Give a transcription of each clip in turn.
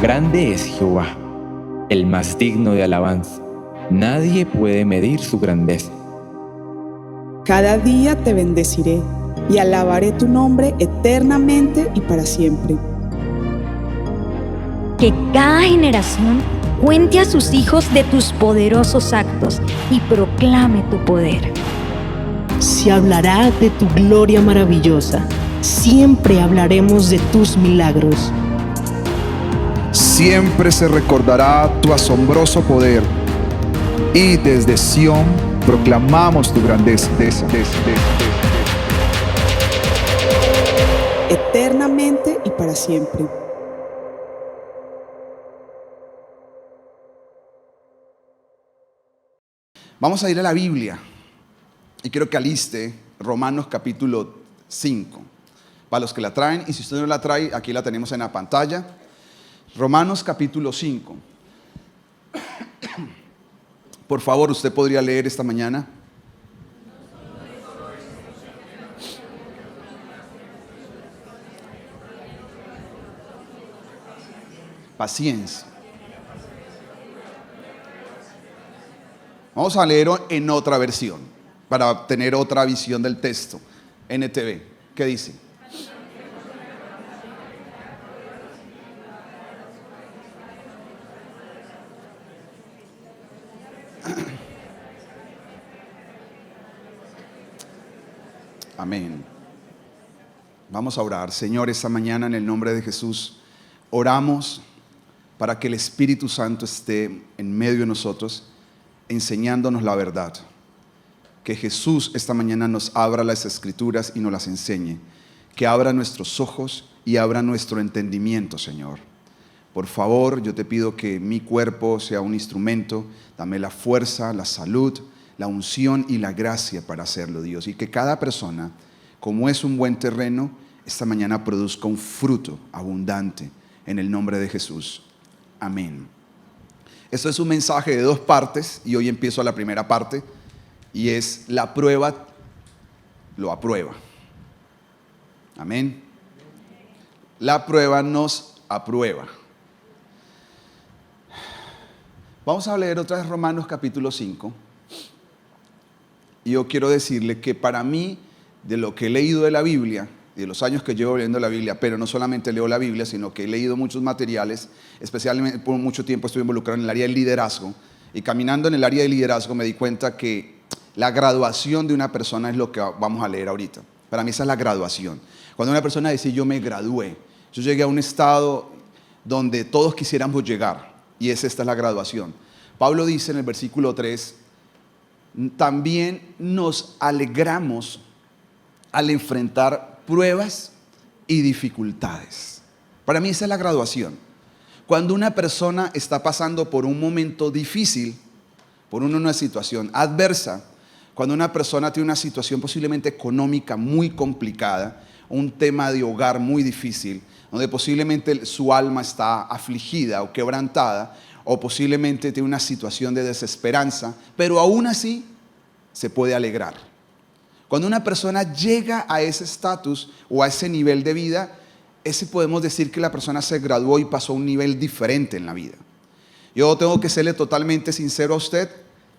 Grande es Jehová, el más digno de alabanza. Nadie puede medir su grandeza. Cada día te bendeciré y alabaré tu nombre eternamente y para siempre. Que cada generación cuente a sus hijos de tus poderosos actos y proclame tu poder. Se hablará de tu gloria maravillosa. Siempre hablaremos de tus milagros. Siempre se recordará tu asombroso poder. Y desde Sión proclamamos tu grandeza. Eternamente y para siempre. Vamos a ir a la Biblia y quiero que aliste Romanos capítulo 5. Para los que la traen, y si usted no la trae, aquí la tenemos en la pantalla. Romanos capítulo 5. Por favor, ¿usted podría leer esta mañana? Paciencia. Vamos a leer en otra versión, para tener otra visión del texto. NTV, ¿qué dice? Amén. Vamos a orar. Señor, esta mañana en el nombre de Jesús, oramos para que el Espíritu Santo esté en medio de nosotros, enseñándonos la verdad. Que Jesús esta mañana nos abra las Escrituras y nos las enseñe. Que abra nuestros ojos y abra nuestro entendimiento, Señor. Por favor, yo te pido que mi cuerpo sea un instrumento. Dame la fuerza, la salud, la unción y la gracia para hacerlo, Dios. Y que cada persona, como es un buen terreno, esta mañana produzca un fruto abundante en el nombre de Jesús. Amén. Esto es un mensaje de 2 partes y hoy empiezo la primera parte y es: la prueba lo aprueba. Amén. La prueba nos aprueba. Vamos a leer otra vez Romanos capítulo 5. Y yo quiero decirle que para mí, de lo que he leído de la Biblia, y de los años que llevo leyendo la Biblia, pero no solamente leo la Biblia, sino que he leído muchos materiales, especialmente por mucho tiempo estuve involucrado en el área del liderazgo, y caminando en el área del liderazgo me di cuenta que la graduación de una persona es lo que vamos a leer ahorita. Para mí esa es la graduación. Cuando una persona dice: yo me gradué, yo llegué a un estado donde todos quisiéramos llegar, y esta es la graduación. Pablo dice en el versículo 3, también nos alegramos al enfrentar pruebas y dificultades. Para mí esa es la graduación. Cuando una persona está pasando por un momento difícil, por una situación adversa, cuando una persona tiene una situación posiblemente económica muy complicada, un tema de hogar muy difícil, donde posiblemente su alma está afligida o quebrantada, o posiblemente tiene una situación de desesperanza, pero aún así se puede alegrar. Cuando una persona llega a ese estatus o a ese nivel de vida, ese podemos decir que la persona se graduó y pasó a un nivel diferente en la vida. Yo tengo que serle totalmente sincero a usted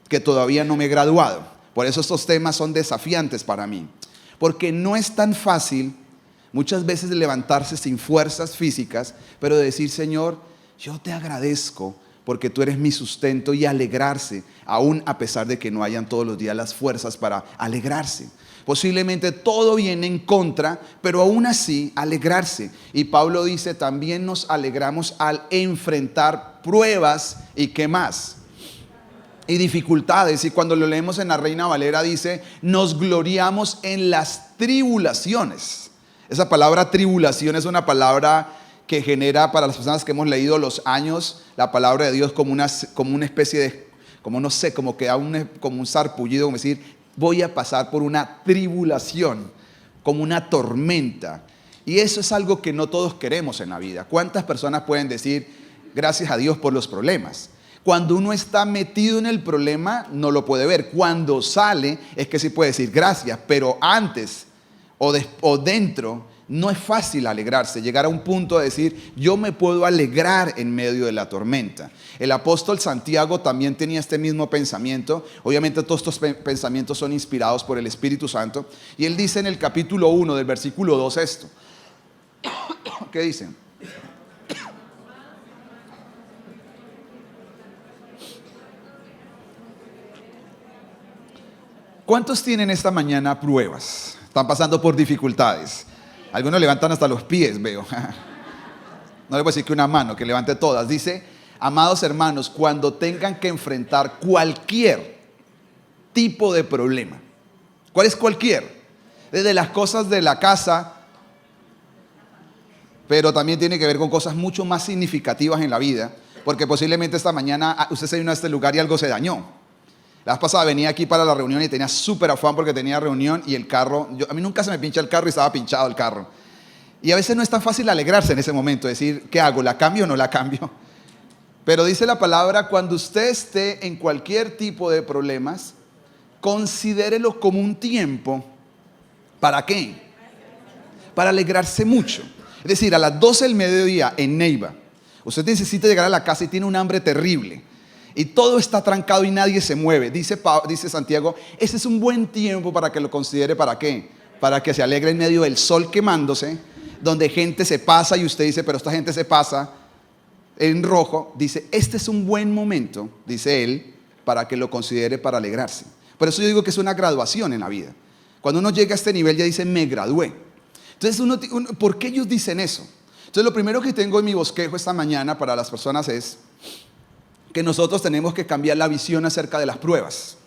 que todavía no me he graduado. Por eso estos temas son desafiantes para mí. Porque no es tan fácil muchas veces levantarse sin fuerzas físicas, pero decir: Señor, yo te agradezco porque tú eres mi sustento, y alegrarse, aún a pesar de que no hayan todos los días las fuerzas para alegrarse. Posiblemente todo viene en contra, pero aún así alegrarse. Y Pablo dice: también nos alegramos al enfrentar pruebas y ¿qué más? Y dificultades. Y cuando lo leemos en la Reina Valera dice: nos gloriamos en las tribulaciones. Esa palabra tribulación es una palabra que genera, para las personas que hemos leído los años, la palabra de Dios como una especie de, como no sé, como que da como un sarpullido, como decir: voy a pasar por una tribulación, como una tormenta. Y eso es algo que no todos queremos en la vida. ¿Cuántas personas pueden decir gracias a Dios por los problemas? Cuando uno está metido en el problema no lo puede ver. Cuando sale es que sí puede decir gracias, pero antes o dentro No es fácil alegrarse, llegar a un punto de decir, yo me puedo alegrar en medio de la tormenta. El apóstol Santiago también tenía este mismo pensamiento. Obviamente todos estos pensamientos son inspirados por el Espíritu Santo. Y él dice en el capítulo 1 del versículo 2 esto. ¿Qué dice? ¿Cuántos tienen esta mañana pruebas? Están pasando por dificultades. Algunos levantan hasta los pies, veo. No le puedo decir que una mano, que levante todas. Dice, amados hermanos, cuando tengan que enfrentar cualquier tipo de problema. ¿Cuál es cualquier? Desde las cosas de la casa, pero también tiene que ver con cosas mucho más significativas en la vida, porque posiblemente esta mañana usted se vino a este lugar y algo se dañó. La vez pasada venía aquí para la reunión y tenía súper afán porque tenía reunión y el carro, a mí nunca se me pincha el carro y estaba pinchado el carro. Y a veces no es tan fácil alegrarse en ese momento, decir, ¿qué hago? ¿La cambio o no la cambio? Pero dice la palabra, cuando usted esté en cualquier tipo de problemas, considérelo como un tiempo, ¿para qué? Para alegrarse mucho. Es decir, a las 12 del mediodía en Neiva, usted necesita llegar a la casa y tiene un hambre terrible. Y todo está trancado y nadie se mueve. Dice Santiago, ese es un buen tiempo para que lo considere. ¿Para qué? Para que se alegre en medio del sol quemándose, donde gente se pasa y usted dice, pero esta gente se pasa en rojo. Dice, este es un buen momento, dice él, para que lo considere para alegrarse. Por eso yo digo que es una graduación en la vida. Cuando uno llega a este nivel ya dice, me gradué. Entonces, ¿por qué ellos dicen eso? Entonces, lo primero que tengo en mi bosquejo esta mañana para las personas es que nosotros tenemos que cambiar la visión acerca de las pruebas,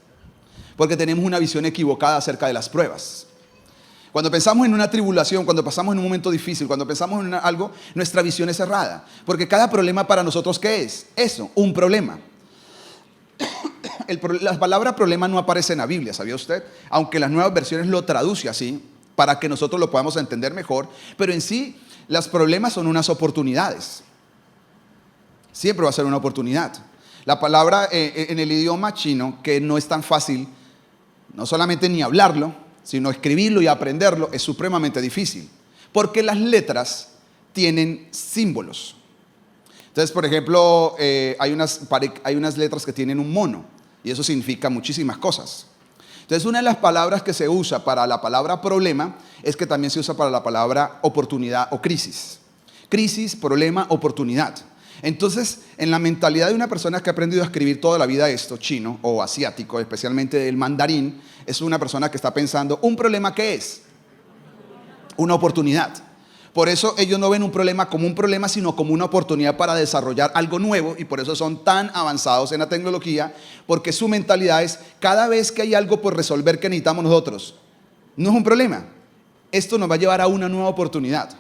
porque tenemos una visión equivocada acerca de las pruebas. Cuando pensamos en una tribulación, cuando pasamos en un momento difícil, cuando pensamos en algo, nuestra visión es errada, porque cada problema para nosotros, ¿qué es? Eso, un problema. La palabra problema no aparece en la Biblia, ¿sabía usted? Aunque las nuevas versiones lo traducen así, para que nosotros lo podamos entender mejor, pero en sí, los problemas son unas oportunidades. Siempre va a ser una oportunidad. La palabra en el idioma chino, que no es tan fácil, no solamente ni hablarlo, sino escribirlo y aprenderlo, es supremamente difícil. Porque las letras tienen símbolos. Entonces, por ejemplo, hay unas letras que tienen un mono, y eso significa muchísimas cosas. Entonces, una de las palabras que se usa para la palabra problema es que también se usa para la palabra oportunidad o crisis. Crisis, problema, oportunidad. Entonces, en la mentalidad de una persona que ha aprendido a escribir toda la vida esto, chino o asiático, especialmente el mandarín, es una persona que está pensando, ¿un problema qué es? Una oportunidad. Por eso ellos no ven un problema como un problema, sino como una oportunidad para desarrollar algo nuevo, y por eso son tan avanzados en la tecnología, porque su mentalidad es, cada vez que hay algo por resolver que necesitamos nosotros, no es un problema, esto nos va a llevar a una nueva oportunidad.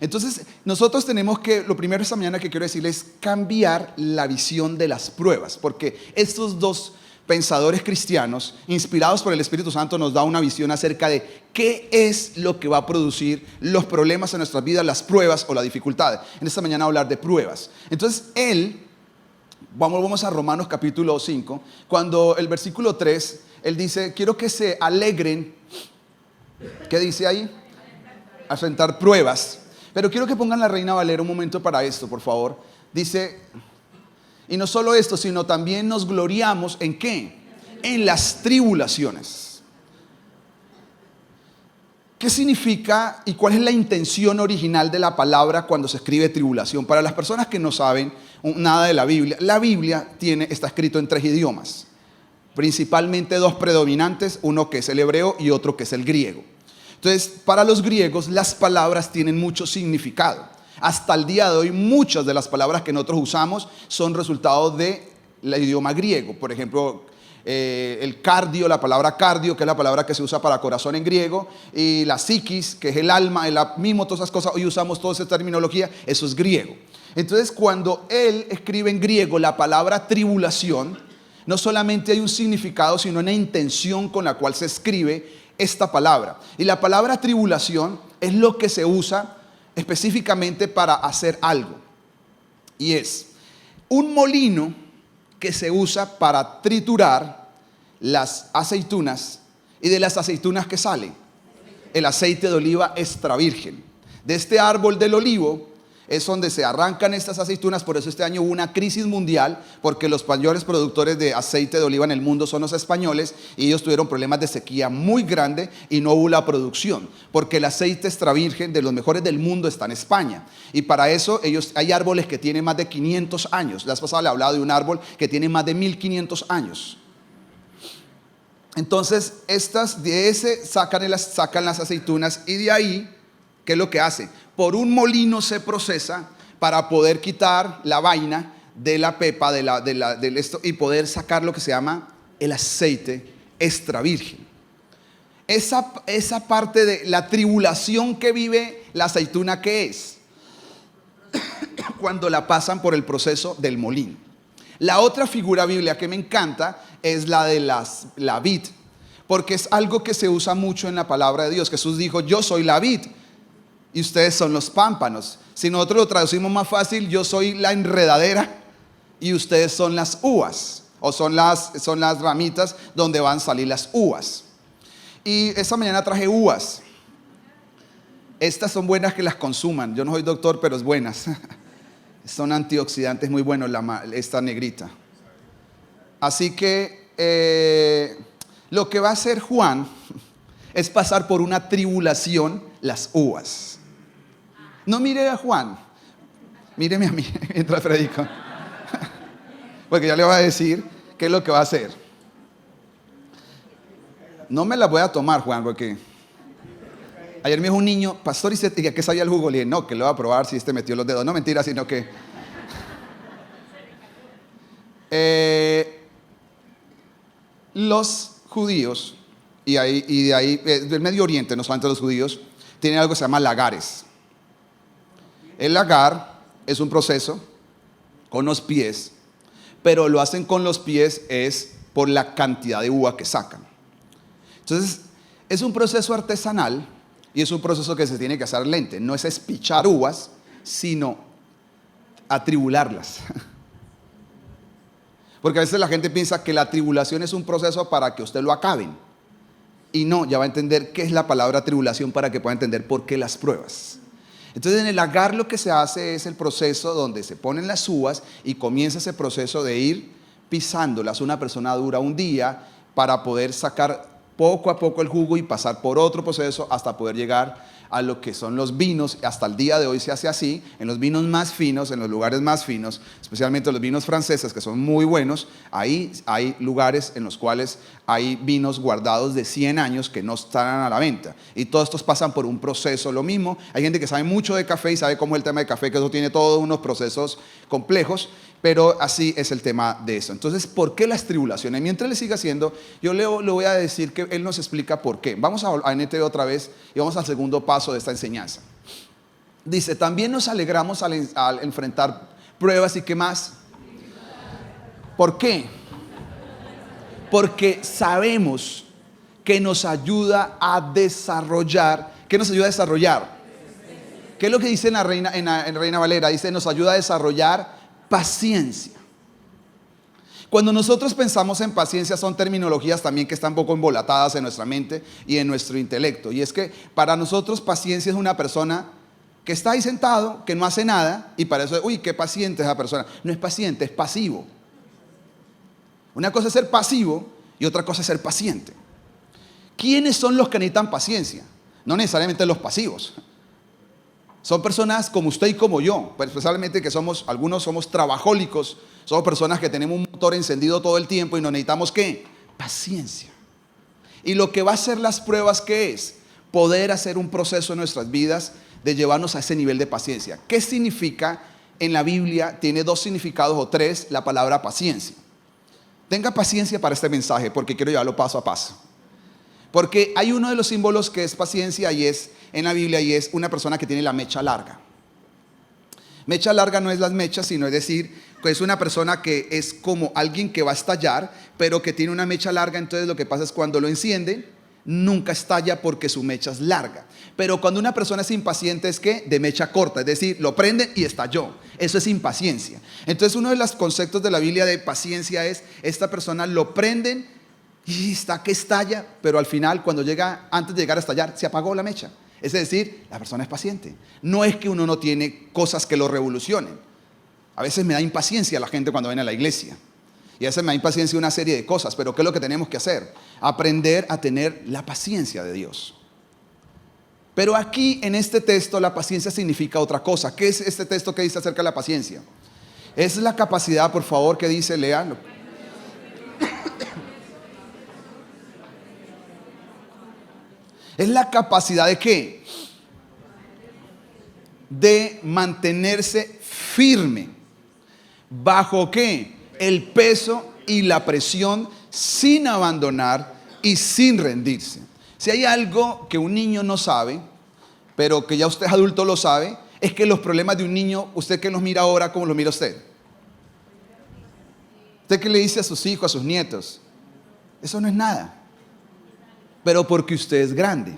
Entonces, nosotros tenemos que, lo primero esta mañana que quiero decirles es cambiar la visión de las pruebas, porque estos dos pensadores cristianos, inspirados por el Espíritu Santo, nos da una visión acerca de qué es lo que va a producir los problemas en nuestras vidas, las pruebas o la dificultad. En esta mañana hablar de pruebas. Entonces, vamos a Romanos capítulo 5, cuando el versículo 3, él dice, quiero que se alegren, ¿qué dice ahí? Afrontar pruebas. Pero quiero que pongan la Reina Valera un momento para esto, por favor. Dice, y no solo esto, sino también nos gloriamos ¿en qué? En las tribulaciones. ¿Qué significa y cuál es la intención original de la palabra cuando se escribe tribulación? Para las personas que no saben nada de la Biblia está escrito en 3 idiomas. Principalmente 2 predominantes, uno que es el hebreo y otro que es el griego. Entonces, para los griegos, las palabras tienen mucho significado. Hasta el día de hoy, muchas de las palabras que nosotros usamos son resultado del idioma griego. Por ejemplo, el cardio, la palabra cardio, que es la palabra que se usa para corazón en griego, y la psiquis, que es el alma, el mismo, todas esas cosas. Hoy usamos toda esa terminología, eso es griego. Entonces, cuando él escribe en griego la palabra tribulación, no solamente hay un significado, sino una intención con la cual se escribe esta palabra. Y la palabra tribulación es lo que se usa específicamente para hacer algo. Y es un molino que se usa para triturar las aceitunas, y de las aceitunas que sale el aceite de oliva extra virgen. De este árbol del olivo es donde se arrancan estas aceitunas. Por eso este año hubo una crisis mundial, porque los mayores productores de aceite de oliva en el mundo son los españoles, y ellos tuvieron problemas de sequía muy grande y no hubo la producción, porque el aceite extra virgen de los mejores del mundo está en España, y para eso hay árboles que tienen más de 500 años. La vez pasada le hablaba de un árbol que tiene más de 1500 años. Entonces de ese sacan las aceitunas, y de ahí, ¿qué es lo que hace? Por un molino se procesa para poder quitar la vaina de la pepa, del esto, y poder sacar lo que se llama el aceite extra virgen. Esa parte de la tribulación que vive la aceituna, ¿qué es? Cuando la pasan por el proceso del molino. La otra figura bíblica que me encanta es la de la vid, porque es algo que se usa mucho en la palabra de Dios. Jesús dijo: yo soy la vid y ustedes son los pámpanos. Si nosotros lo traducimos más fácil, yo soy la enredadera y ustedes son las uvas, o son las ramitas donde van a salir las uvas. Y esta mañana traje uvas. Estas son buenas que las consuman. Yo no soy doctor, pero es buenas. Son antioxidantes muy buenos, esta negrita. Así que lo que va a hacer Juan es pasar por una tribulación las uvas. No mire a Juan, míreme a mí mientras predico, porque ya le voy a decir qué es lo que va a hacer. No me la voy a tomar, Juan, porque ayer me dijo un niño: pastor, ¿y a qué sabía el jugo? Le dije: no, que lo va a probar si metió los dedos. No, mentira, sino que los judíos, y de ahí del Medio Oriente, no solamente los judíos, tienen algo que se llama lagares. El lagar es un proceso con los pies, pero lo hacen con los pies es por la cantidad de uva que sacan. Entonces es un proceso artesanal, y es un proceso que se tiene que hacer lento. No es espichar uvas, sino atribularlas. Porque a veces la gente piensa que la tribulación es un proceso para que usted lo acaben, y no, ya va a entender qué es la palabra tribulación para que pueda entender por qué las pruebas. Entonces en el lagar lo que se hace es el proceso donde se ponen las uvas y comienza ese proceso de ir pisándolas. Una persona dura un día para poder sacar poco a poco el jugo y pasar por otro proceso hasta poder llegar a lo que son los vinos. Hasta el día de hoy se hace así, en los vinos más finos, en los lugares más finos, especialmente los vinos franceses, que son muy buenos. Ahí hay lugares en los cuales hay vinos guardados de 100 años que no están a la venta, y todos estos pasan por un proceso. Lo mismo, hay gente que sabe mucho de café y sabe cómo es el tema de café, que eso tiene todos unos procesos complejos, pero así es el tema de eso. Entonces, ¿por qué las tribulaciones? Mientras le siga haciendo, yo le voy a decir que él nos explica por qué. Vamos a NTV otra vez y vamos al segundo paso de esta enseñanza. Dice: también nos alegramos al enfrentar pruebas. ¿Y qué más? ¿Por qué? Porque sabemos que nos ayuda a desarrollar. ¿Qué nos ayuda a desarrollar? ¿Qué es lo que dice en Reina Valera? Dice: nos ayuda a desarrollar paciencia. Cuando nosotros pensamos en paciencia, son terminologías también que están un poco embolatadas en nuestra mente y en nuestro intelecto. Y es que para nosotros paciencia es una persona que está ahí sentado, que no hace nada, y para eso, uy, qué paciente es esa persona. No es paciente, es pasivo. Una cosa es ser pasivo y otra cosa es ser paciente. ¿Quiénes son los que necesitan paciencia? No necesariamente los pasivos. Son personas como usted y como yo, pues especialmente que algunos somos trabajólicos, somos personas que tenemos un motor encendido todo el tiempo y nos necesitamos ¿qué? Paciencia. Y lo que va a hacer las pruebas, ¿qué es? Poder hacer un proceso en nuestras vidas de llevarnos a ese nivel de paciencia. ¿Qué significa? En la Biblia tiene 2 significados o 3 la palabra paciencia. Tenga paciencia para este mensaje porque quiero llevarlo paso a paso. Porque hay uno de los símbolos que es paciencia y es en la Biblia, y es una persona que tiene la mecha larga. Mecha larga no es las mechas, sino es decir, que es una persona que es como alguien que va a estallar, pero que tiene una mecha larga. Entonces lo que pasa es cuando lo encienden, nunca estalla porque su mecha es larga. Pero cuando una persona es impaciente es que de mecha corta, es decir, lo prenden y estalló. Eso es impaciencia. Entonces uno de los conceptos de la Biblia de paciencia es: esta persona lo prenden y está que estalla, pero al final, antes de llegar a estallar, se apagó la mecha. Es decir, la persona es paciente. No es que uno no tiene cosas que lo revolucionen. A veces me da impaciencia la gente cuando viene a la iglesia. Y a veces me da impaciencia una serie de cosas. Pero ¿qué es lo que tenemos que hacer? Aprender a tener la paciencia de Dios. Pero aquí en este texto la paciencia significa otra cosa. ¿Qué es este texto que dice acerca de la paciencia? Es la capacidad, por favor, que dice, léalo. Es la capacidad de ¿qué? De mantenerse firme. ¿Bajo qué? El peso y la presión, sin abandonar y sin rendirse. Si hay algo que un niño no sabe, pero que ya usted adulto lo sabe, es que los problemas de un niño, usted que los mira ahora, ¿cómo los mira usted? ¿Usted qué le dice a sus hijos, a sus nietos? Eso no es nada. Pero porque usted es grande.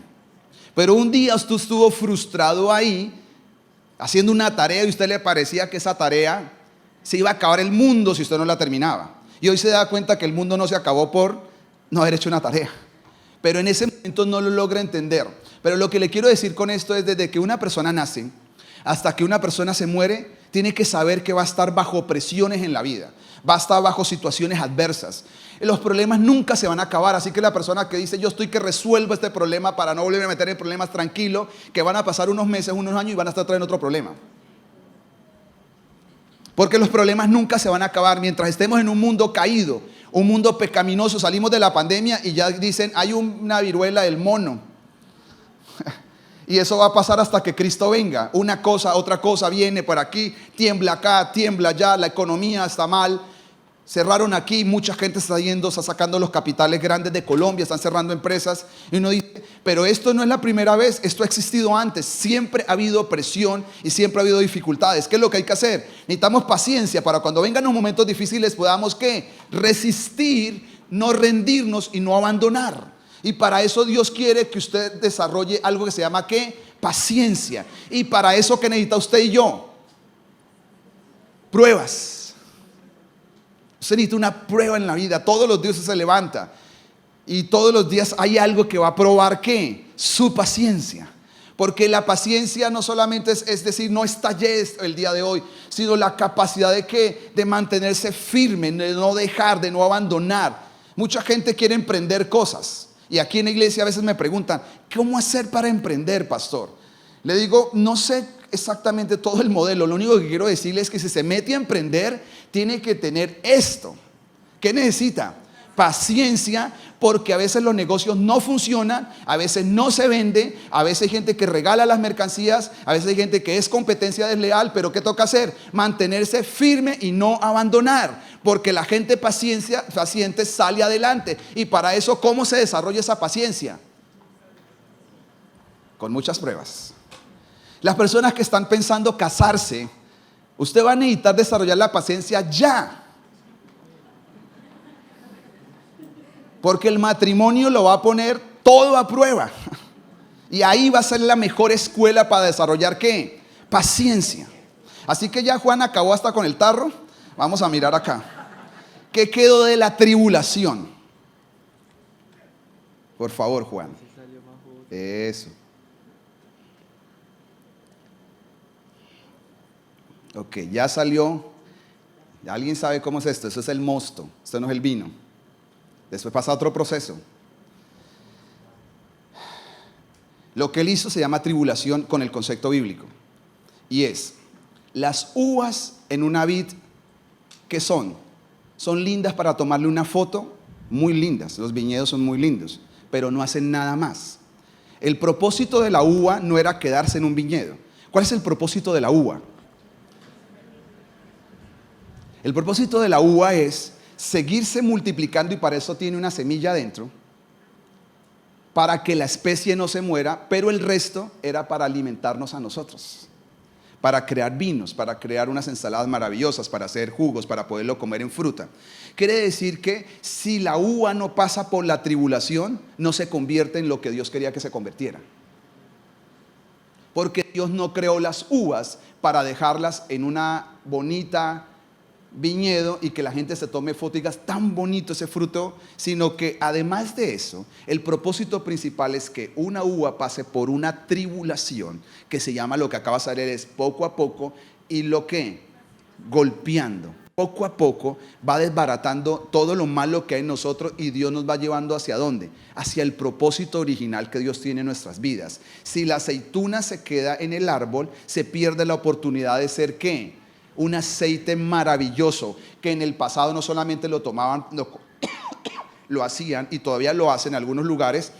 Pero un día usted estuvo frustrado ahí, haciendo una tarea y a usted le parecía que esa tarea se iba a acabar el mundo si usted no la terminaba. Y hoy se da cuenta que el mundo no se acabó por no haber hecho una tarea. Pero en ese momento no lo logra entender. Pero lo que le quiero decir con esto es desde que una persona nace hasta que una persona se muere, tiene que saber que va a estar bajo presiones en la vida. Va a estar bajo situaciones adversas. Los problemas nunca se van a acabar. Así que la persona que dice yo estoy que resuelvo este problema para no volver a meter en problemas, tranquilo, que van a pasar unos meses, unos años y van a estar trayendo otro problema. Porque los problemas nunca se van a acabar. Mientras estemos en un mundo caído, un mundo pecaminoso, salimos de la pandemia y ya dicen hay una viruela del mono. Y eso va a pasar hasta que Cristo venga. Una cosa, otra cosa viene por aquí, tiembla acá, tiembla allá, la economía está mal. Cerraron aquí, mucha gente está yendo, está sacando los capitales grandes de Colombia, están cerrando empresas. Y uno dice, pero esto no es la primera vez, esto ha existido antes. Siempre ha habido presión y siempre ha habido dificultades. ¿Qué es lo que hay que hacer? Necesitamos paciencia para cuando vengan los momentos difíciles podamos ¿qué? Resistir, no rendirnos y no abandonar. Y para eso Dios quiere que usted desarrolle algo que se llama ¿qué? Paciencia. Y para eso ¿qué necesita usted y yo? Pruebas. Usted necesita una prueba en la vida. Todos los días se levanta y todos los días hay algo que va a probar ¿qué? Su paciencia. Porque la paciencia no solamente es decir, no estallé el día de hoy, sino la capacidad de ¿qué? De mantenerse firme, de no dejar, de no abandonar. Mucha gente quiere emprender cosas. Y aquí en la iglesia a veces me preguntan, ¿cómo hacer para emprender, pastor? Le digo, no sé exactamente todo el modelo. Lo único que quiero decirle es que si se mete a emprender, tiene que tener esto. ¿Qué necesita? Paciencia, porque a veces los negocios no funcionan, a veces no se vende, a veces hay gente que regala las mercancías, a veces hay gente que es competencia desleal, pero ¿qué toca hacer? Mantenerse firme y no abandonar, porque la gente paciente sale adelante. Y para eso, ¿cómo se desarrolla esa paciencia? Con muchas pruebas. Las personas que están pensando casarse, usted va a necesitar desarrollar la paciencia ya. Porque el matrimonio lo va a poner todo a prueba. Y ahí va a ser la mejor escuela para desarrollar ¿qué? Paciencia. Así que ya Juan acabó hasta con el tarro. Vamos a mirar acá. ¿Qué quedó de la tribulación? Por favor, Juan. Eso. Ok, ya salió. ¿Alguien sabe cómo es esto? Eso es el mosto. Esto no es el vino. Después pasa otro proceso. Lo que él hizo se llama tribulación con el concepto bíblico. Y es, las uvas en una vid, ¿qué son? Son lindas para tomarle una foto, muy lindas. Los viñedos son muy lindos, pero no hacen nada más. El propósito de la uva no era quedarse en un viñedo. ¿Cuál es el propósito de la uva? El propósito de la uva es seguirse multiplicando y para eso tiene una semilla adentro, para que la especie no se muera, pero el resto era para alimentarnos a nosotros, para crear vinos, para crear unas ensaladas maravillosas, para hacer jugos, para poderlo comer en fruta. Quiere decir que si la uva no pasa por la tribulación, no se convierte en lo que Dios quería que se convirtiera. Porque Dios no creó las uvas para dejarlas en una bonita viñedo y que la gente se tome fotos y diga, tan bonito ese fruto, sino que además de eso, el propósito principal es que una uva pase por una tribulación que se llama, lo que acabas de leer, es poco a poco, y lo que golpeando. Poco a poco va desbaratando todo lo malo que hay en nosotros y Dios nos va llevando ¿hacia dónde? Hacia el propósito original que Dios tiene en nuestras vidas. Si la aceituna se queda en el árbol, se pierde la oportunidad de ser ¿qué? Un aceite maravilloso que en el pasado no solamente lo tomaban, lo hacían y todavía lo hacen en algunos lugares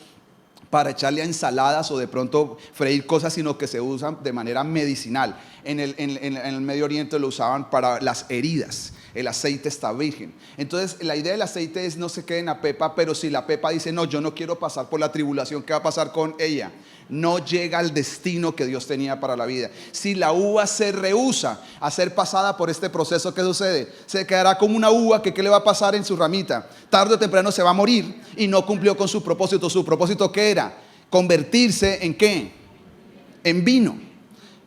para echarle a ensaladas o de pronto freír cosas, sino que se usan de manera medicinal. En el Medio Oriente lo usaban para las heridas. El aceite está virgen. Entonces la idea del aceite es no se quede en la pepa, pero si la pepa dice no, yo no quiero pasar por la tribulación, ¿qué va a pasar con ella? No llega al destino que Dios tenía para la vida. Si la uva se rehúsa a ser pasada por este proceso, ¿qué sucede? Se quedará como una uva que ¿qué le va a pasar en su ramita? Tarde o temprano se va a morir y no cumplió con su propósito. ¿Su propósito qué era? Convertirse ¿en qué? En vino,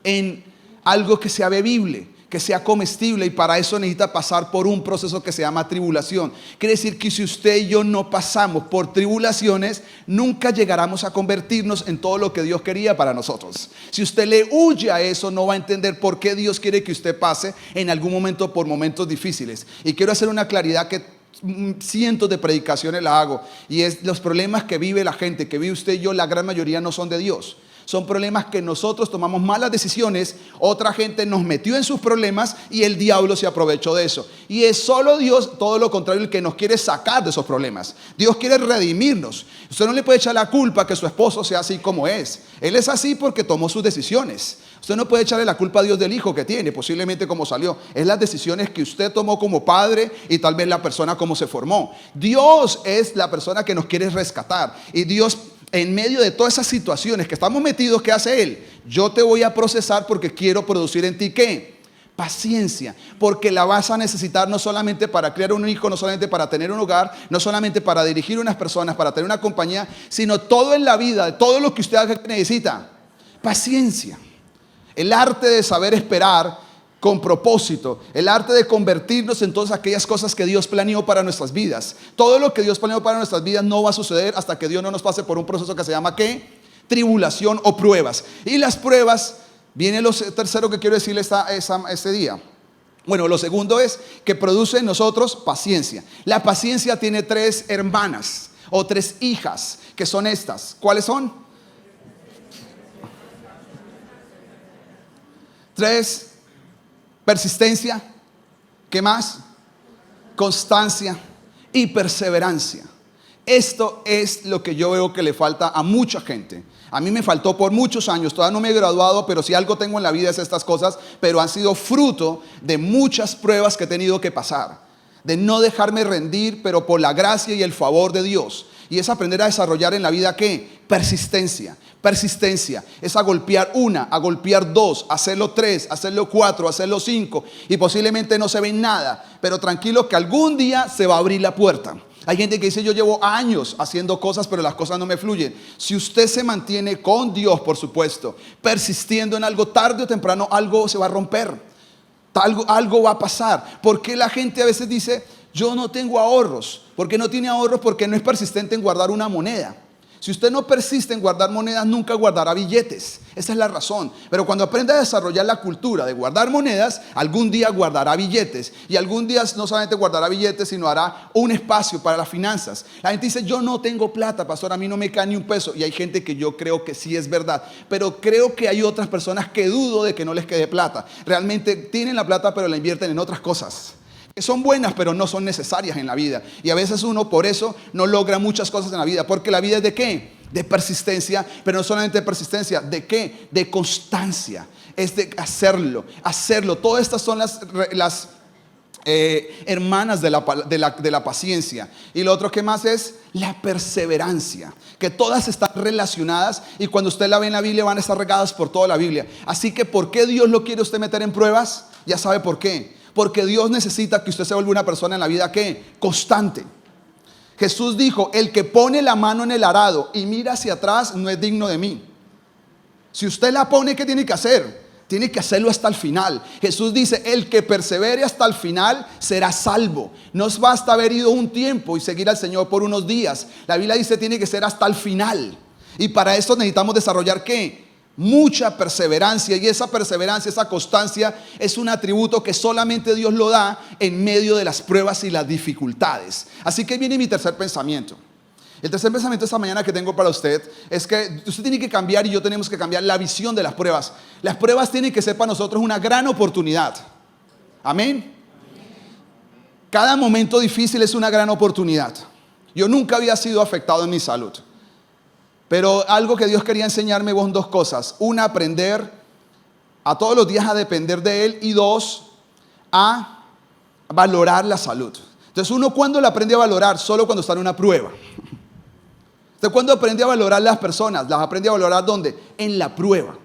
en algo que sea bebible, que sea comestible, y para eso necesita pasar por un proceso que se llama tribulación. Quiere decir que si usted y yo no pasamos por tribulaciones, nunca llegaremos a convertirnos en todo lo que Dios quería para nosotros. Si usted le huye a eso, no va a entender por qué Dios quiere que usted pase en algún momento por momentos difíciles. Y quiero hacer una claridad que cientos de predicaciones la hago, y es los problemas que vive la gente, que vive usted y yo, la gran mayoría no son de Dios. Son problemas que nosotros tomamos malas decisiones, otra gente nos metió en sus problemas y el diablo se aprovechó de eso. Y es solo Dios, todo lo contrario, el que nos quiere sacar de esos problemas. Dios quiere redimirnos. Usted no le puede echar la culpa que su esposo sea así como es. Él es así porque tomó sus decisiones. Usted no puede echarle la culpa a Dios del hijo que tiene, posiblemente como salió. Es las decisiones que usted tomó como padre y tal vez la persona como se formó. Dios es la persona que nos quiere rescatar. Y Dios, en medio de todas esas situaciones que estamos metidos, ¿qué hace Él? Yo te voy a procesar porque quiero producir en ti ¿qué? Paciencia, porque la vas a necesitar no solamente para criar un hijo, no solamente para tener un hogar, no solamente para dirigir unas personas, para tener una compañía, sino todo en la vida, todo lo que usted haga que necesita. Paciencia. El arte de saber esperar con propósito, el arte de convertirnos en todas aquellas cosas que Dios planeó para nuestras vidas. Todo lo que Dios planeó para nuestras vidas no va a suceder hasta que Dios no nos pase por un proceso que se llama ¿qué? Tribulación o pruebas. Y las pruebas, viene lo tercero que quiero decirle este día. Bueno, lo segundo es que produce en nosotros paciencia. La paciencia tiene 3 hermanas o 3 hijas, que son estas. ¿Cuáles son? 3, persistencia. ¿Qué más? Constancia y perseverancia. Esto es lo que yo veo que le falta a mucha gente. A mí me faltó por muchos años, todavía no me he graduado, pero si algo tengo en la vida es estas cosas, pero han sido fruto de muchas pruebas que he tenido que pasar, de no dejarme rendir, pero por la gracia y el favor de Dios. Y es aprender a desarrollar en la vida ¿qué? Persistencia. Persistencia es a golpear 1, a golpear 2, hacerlo 3, hacerlo 4, hacerlo 5, y posiblemente no se ve nada, pero tranquilo que algún día se va a abrir la puerta. Hay gente que dice yo llevo años haciendo cosas pero las cosas no me fluyen. Si usted se mantiene con Dios, por supuesto, persistiendo en algo, tarde o temprano algo se va a romper, algo va a pasar. Porque la gente a veces dice yo no tengo ahorros. ¿Por qué no tiene ahorros? Porque no es persistente en guardar una moneda. Si usted no persiste en guardar monedas, nunca guardará billetes. Esa es la razón. Pero cuando aprenda a desarrollar la cultura de guardar monedas, algún día guardará billetes. Y algún día no solamente guardará billetes, sino hará un espacio para las finanzas. La gente dice, yo no tengo plata, pastor, a mí no me cae ni un peso. Y hay gente que yo creo que sí es verdad. Pero creo que hay otras personas que dudo de que no les quede plata. Realmente tienen la plata, pero la invierten en otras cosas que son buenas pero no son necesarias en la vida, y a veces uno por eso no logra muchas cosas en la vida, porque la vida es de ¿qué? De persistencia, pero no solamente de persistencia, ¿de qué? De constancia, es de hacerlo. Todas estas son las hermanas de la paciencia. Y lo otro que más es la perseverancia, que todas están relacionadas, y cuando usted la ve en la Biblia van a estar regadas por toda la Biblia. Así que ¿por qué Dios lo quiere usted meter en pruebas? Ya sabe por qué. Porque Dios necesita que usted se vuelva una persona en la vida ¿qué? Constante. Jesús dijo, el que pone la mano en el arado y mira hacia atrás no es digno de mí. Si usted la pone, ¿qué tiene que hacer? Tiene que hacerlo hasta el final. Jesús dice, el que persevere hasta el final será salvo. No os basta haber ido un tiempo y seguir al Señor por unos días. La Biblia dice, tiene que ser hasta el final. Y para eso necesitamos desarrollar, ¿qué? Mucha perseverancia. Y esa perseverancia, esa constancia es un atributo que solamente Dios lo da en medio de las pruebas y las dificultades. Así que viene mi tercer pensamiento. El tercer pensamiento esta mañana que tengo para usted es que usted tiene que cambiar y yo tenemos que cambiar la visión de las pruebas. Las pruebas tienen que ser para nosotros una gran oportunidad. Amén. Cada momento difícil es una gran oportunidad. Yo nunca había sido afectado en mi salud, pero algo que Dios quería enseñarme son dos cosas. Una, aprender a todos los días a depender de Él, y dos, a valorar la salud. Entonces uno, ¿cuándo la aprende a valorar? Solo cuando está en una prueba. Entonces, ¿cuándo aprende a valorar las personas? Las aprende a valorar ¿dónde? En la prueba.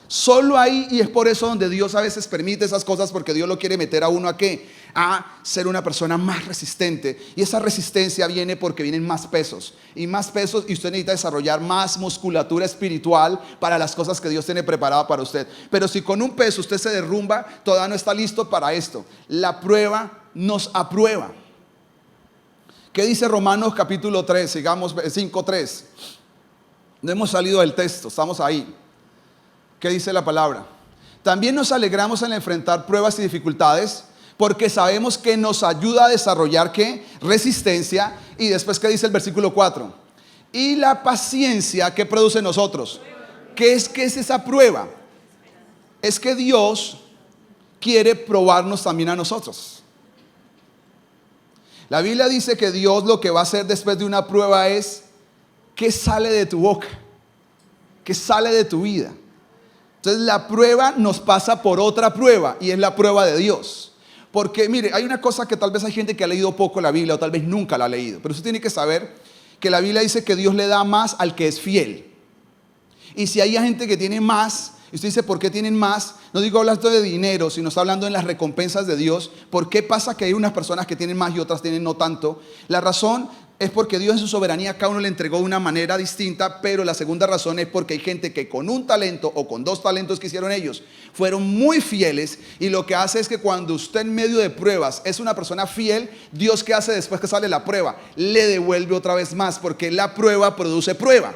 Solo ahí, y es por eso donde Dios a veces permite esas cosas, porque Dios lo quiere meter a uno a ¿qué? A ser una persona más resistente. Y esa resistencia viene porque vienen más pesos. Y más pesos, y usted necesita desarrollar más musculatura espiritual para las cosas que Dios tiene preparado para usted. Pero si con un peso usted se derrumba, todavía no está listo para esto. La prueba nos aprueba. ¿Qué dice Romanos capítulo 3? Sigamos 5:3. No hemos salido del texto, estamos ahí. ¿Qué dice la palabra? También nos alegramos en enfrentar pruebas y dificultades, porque sabemos que nos ayuda a desarrollar ¿qué? Resistencia. Y después, ¿qué dice el versículo 4? Y la paciencia que produce en nosotros. ¿Qué es esa prueba? Es que Dios quiere probarnos también a nosotros. La Biblia dice que Dios lo que va a hacer después de una prueba es ¿qué sale de tu boca? ¿Qué sale de tu vida? Entonces la prueba nos pasa por otra prueba, y es la prueba de Dios. Porque mire, hay una cosa que tal vez hay gente que ha leído poco la Biblia o tal vez nunca la ha leído, pero usted tiene que saber que la Biblia dice que Dios le da más al que es fiel. Y si hay gente que tiene más, y usted dice, ¿por qué tienen más? No digo hablando de dinero, sino está hablando en las recompensas de Dios. ¿Por qué pasa que hay unas personas que tienen más y otras tienen no tanto? La razón es porque Dios en su soberanía a cada uno le entregó de una manera distinta, pero la segunda razón es porque hay gente que con un talento o con dos talentos que hicieron ellos fueron muy fieles, y lo que hace es que cuando usted en medio de pruebas es una persona fiel, Dios ¿qué hace después que sale la prueba? Le devuelve otra vez más, porque la prueba produce prueba.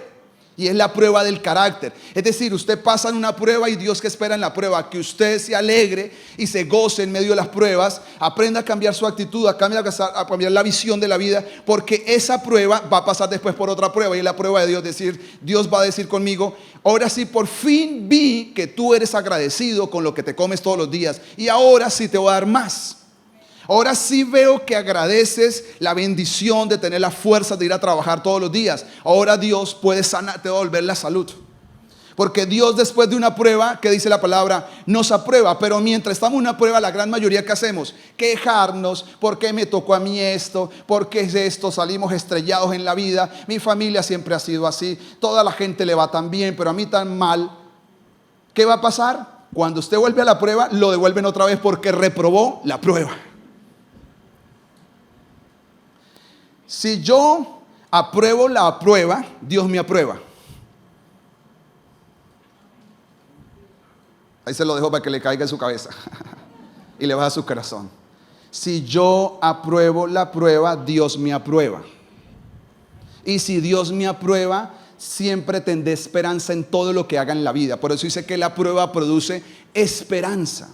Y es la prueba del carácter. Es decir, usted pasa en una prueba y Dios ¿qué espera en la prueba? Que usted se alegre y se goce en medio de las pruebas. Aprenda a cambiar su actitud, a cambiar la visión de la vida, porque esa prueba va a pasar después por otra prueba. Y es la prueba de Dios. Decir, Dios va a decir conmigo, ahora sí por fin vi que tú eres agradecido con lo que te comes todos los días, y ahora sí te voy a dar más. Ahora sí veo que agradeces la bendición de tener la fuerza de ir a trabajar todos los días. Ahora Dios puede sanarte, devolver la salud. Porque Dios después de una prueba, ¿qué dice la palabra? Nos aprueba. Pero mientras estamos en una prueba, la gran mayoría ¿qué hacemos? Quejarnos, ¿por qué me tocó a mí esto? ¿Por qué es esto? Salimos estrellados en la vida. Mi familia siempre ha sido así. Toda la gente le va tan bien, pero a mí tan mal. ¿Qué va a pasar? Cuando usted vuelve a la prueba, lo devuelven otra vez porque reprobó la prueba. Si yo apruebo la prueba, Dios me aprueba. Ahí se lo dejo para que le caiga en su cabeza y le baja a su corazón. Si yo apruebo la prueba, Dios me aprueba. Y si Dios me aprueba, siempre tendré esperanza en todo lo que haga en la vida. Por eso dice que la prueba produce esperanza.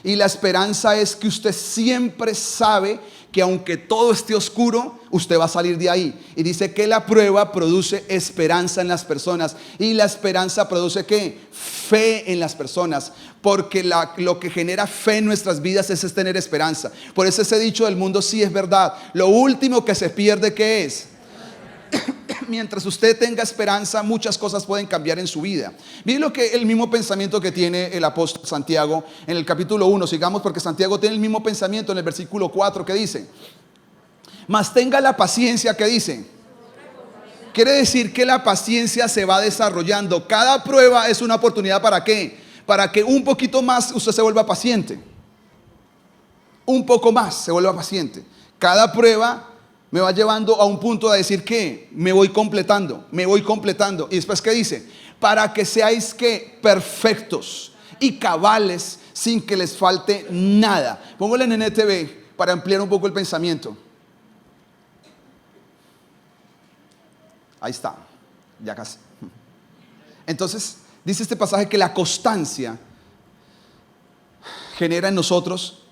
Y la esperanza es que usted siempre sabe que aunque todo esté oscuro, usted va a salir de ahí. Y dice que la prueba produce esperanza en las personas. Y la esperanza produce ¿qué? Fe en las personas. Porque lo que genera fe en nuestras vidas es tener esperanza. Por eso ese dicho del mundo sí es verdad. Lo último que se pierde, ¿qué es? Mientras usted tenga esperanza, muchas cosas pueden cambiar en su vida. Miren lo que el mismo pensamiento que tiene el apóstol Santiago en el capítulo 1. Sigamos, porque Santiago tiene el mismo pensamiento en el versículo 4, que dice: mas tenga la paciencia, que dice. Quiere decir que la paciencia se va desarrollando. Cada prueba es una oportunidad ¿para qué? Para que un poquito más usted se vuelva paciente. Un poco más se vuelva paciente. Cada prueba me va llevando a un punto de decir que me voy completando. Y después ¿qué dice? Para que seáis ¿qué? Perfectos y cabales sin que les falte nada. Póngale en NTV para ampliar un poco el pensamiento. Ahí está, ya casi. Entonces, dice este pasaje que la constancia genera en nosotros,